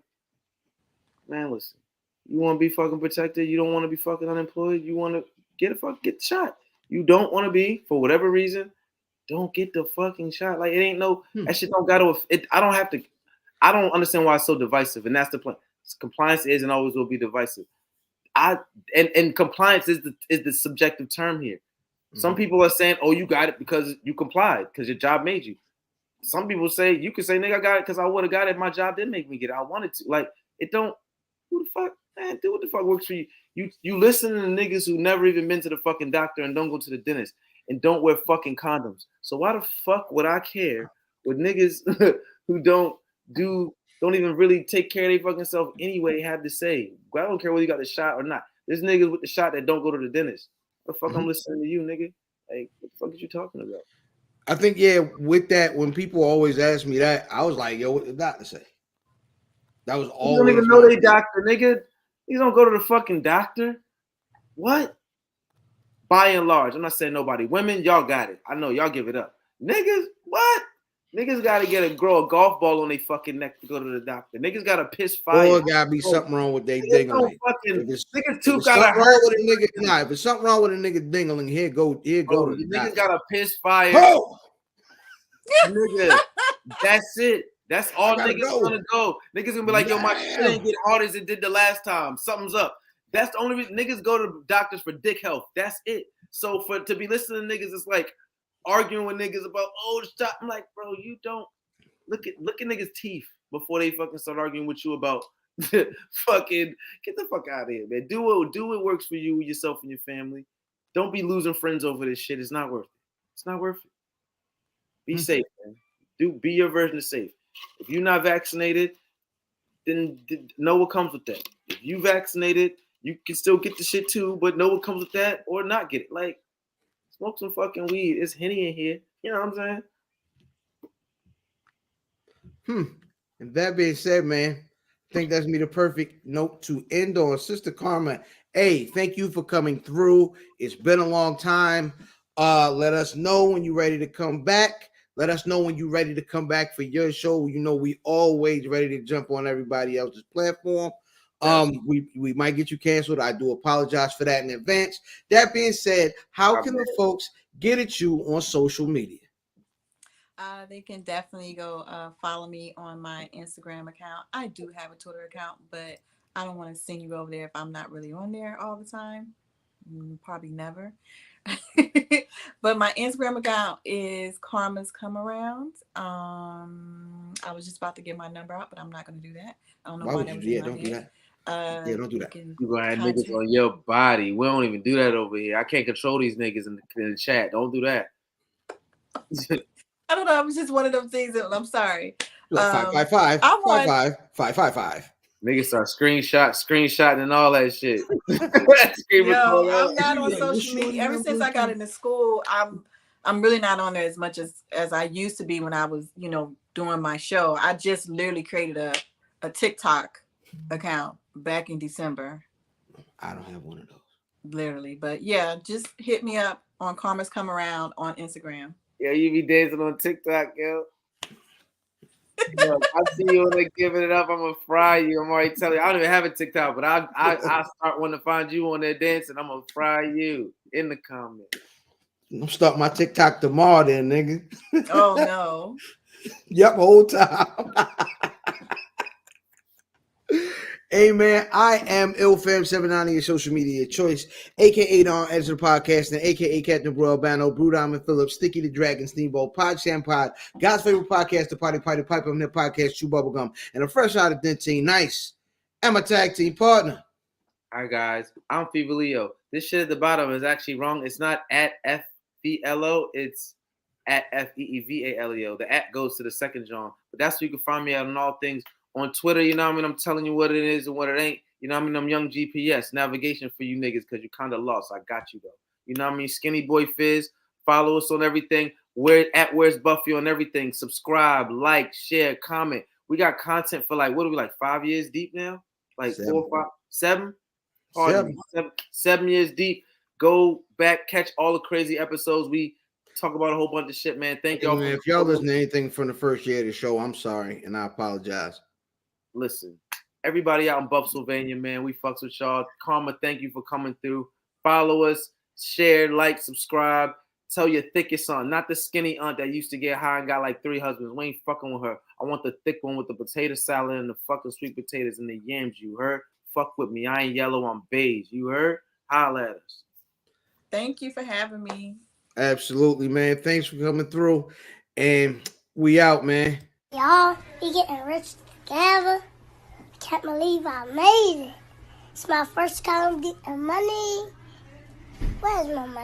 man, listen, you want to be fucking protected. You don't want to be fucking unemployed. You want to get shot. You don't want to be, for whatever reason, don't get the fucking shot. Like it ain't no that shit don't gotta I don't understand why it's so divisive. And that's the point. Compliance is and always will be divisive. And compliance is the subjective term here. Some people are saying, oh, you got it because you complied, because your job made you. Some people say you can say, nigga, I got it because I would have got it if my job didn't make me get it. I wanted to. Like it don't who the fuck, man, do what the fuck works for you. You listen to the niggas who never even been to the fucking doctor and don't go to the dentist. And don't wear fucking condoms. So why the fuck would I care what niggas who don't even really take care of their fucking self anyway have to say? I don't care whether you got the shot or not. There's niggas with the shot that don't go to the dentist. What the fuck I'm listening to you, nigga? Like, what the fuck is you talking about? I think, yeah, with that, when people always ask me that, I was like, yo, what did the doctor say? That was always. You don't even know they doctor, nigga. You don't go to the fucking doctor. What? By and large, I'm not saying nobody. Women, y'all got it. I know y'all give it up. Niggas, what? Niggas gotta grow a golf ball on their fucking neck to go to the doctor. Niggas gotta piss fire. Or gotta be something wrong with their dingling. Niggas If too it's gotta something hurt. wrong with a nigga, nah, if it's something wrong with a nigga dingling, here go Bro, to the niggas doctor. gotta piss fire. Oh! Nigga, that's it. That's all I gotta niggas go. gonna go. Niggas gonna be like, yo, my shit Damn. ain't get hard as it did the last time. Something's up. That's the only reason niggas go to doctors for dick health. That's it. So to be listening to niggas, it's like arguing with niggas about, oh, stop. I'm like, bro, you don't look at niggas' teeth before they fucking start arguing with you about fucking get the fuck out of here, man. Do what works for you, yourself, and your family. Don't be losing friends over this shit. It's not worth it. It's not worth it. Be safe, man. Be your version of safe. If you're not vaccinated, then know what comes with that. If you vaccinated, you can still get the shit too, but know what comes with that or not get it. Like, smoke some fucking weed. It's Henny in here. You know what I'm saying? And that being said, man, I think that's me the perfect note to end on. Sister Karma, hey, thank you for coming through. It's been a long time. Let us know when you're ready to come back. Let us know when you're ready to come back for your show. You know, we always ready to jump on everybody else's platform. We might get you canceled. I do apologize for that in advance. That being said, how can the folks get at you on social media? They can definitely go follow me on my Instagram account. I do have a Twitter account, but I don't want to send you over there if I'm not really on there all the time. Probably never. But my Instagram account is Karma's Come Around. I was just about to get my number out, but I'm not going to do that. I don't know why that was in my Don't do head. that. Don't do that. You gonna have niggas on your body. We don't even do that over here. I can't control these niggas in the chat. Don't do that. I don't know. It was just one of them things that I'm sorry. Like 555. Niggas start screenshotting and all that shit. Yo, I'm not on social media. Ever since I got into school, I'm really not on there as much as I used to be when I was, doing my show. I just literally created a TikTok account back in December. I don't have one of those. Literally. But yeah, just hit me up on Karma's Come Around on Instagram. Yeah, you be dancing on TikTok, yo. Yo, I see you when they giving it up. I'm gonna fry you. I'm already telling you. I don't even have a TikTok, but I start wanting to find you on there dancing. I'm gonna fry you in the comments. I'm starting my TikTok tomorrow, then, nigga. Oh no. Yep, whole time. Hey man, I am IlFam790, your social media choice, aka Don Editor of the Podcast, and aka Captain Bro Albano, Brew Diamond Phillips, Sticky the Dragon, Steamboat, Pod Sham Pod, God's favorite podcast, the Potty Pipe on their podcast, Chew Bubblegum, and a fresh out of Dentine Nice, and my tag team partner. All right, guys, I'm Fever Leo. This shit at the bottom is actually wrong. It's not at FVLO, it's at FEEVALEO. The at goes to the second John, but that's where you can find me out on all things. On Twitter, you know what I mean? I'm telling you what it is and what it ain't. You know what I mean? I'm young GPS, navigation for you niggas because you're kind of lost. I got you, though. You know what I mean? Skinny Boy Fizz. Follow us on everything. Where's Buffy on everything. Subscribe, like, share, comment. We got content for 5 years deep now? Like 7. 4 or 5? 7? Pardon me. 7 years deep. Go back, catch all the crazy episodes. We talk about a whole bunch of shit, man. Thank y'all. If y'all listen to anything from the first year of the show, I'm sorry, and I apologize. Listen, everybody out in Buffsylvania, man, we fucks with y'all. Karma, thank you for coming through. Follow us, share, like, subscribe. Tell your thickest aunt, not the skinny aunt that used to get high and got like 3 husbands. We ain't fucking with her. I want the thick one with the potato salad and the fucking sweet potatoes and the yams. You heard? Fuck with me. I ain't yellow, I'm beige. You heard? Holla at us. Thank you for having me. Absolutely, man. Thanks for coming through. And we out, man. Y'all, we getting rich together. Can't believe I made it. It's my first time getting money. Where's my money?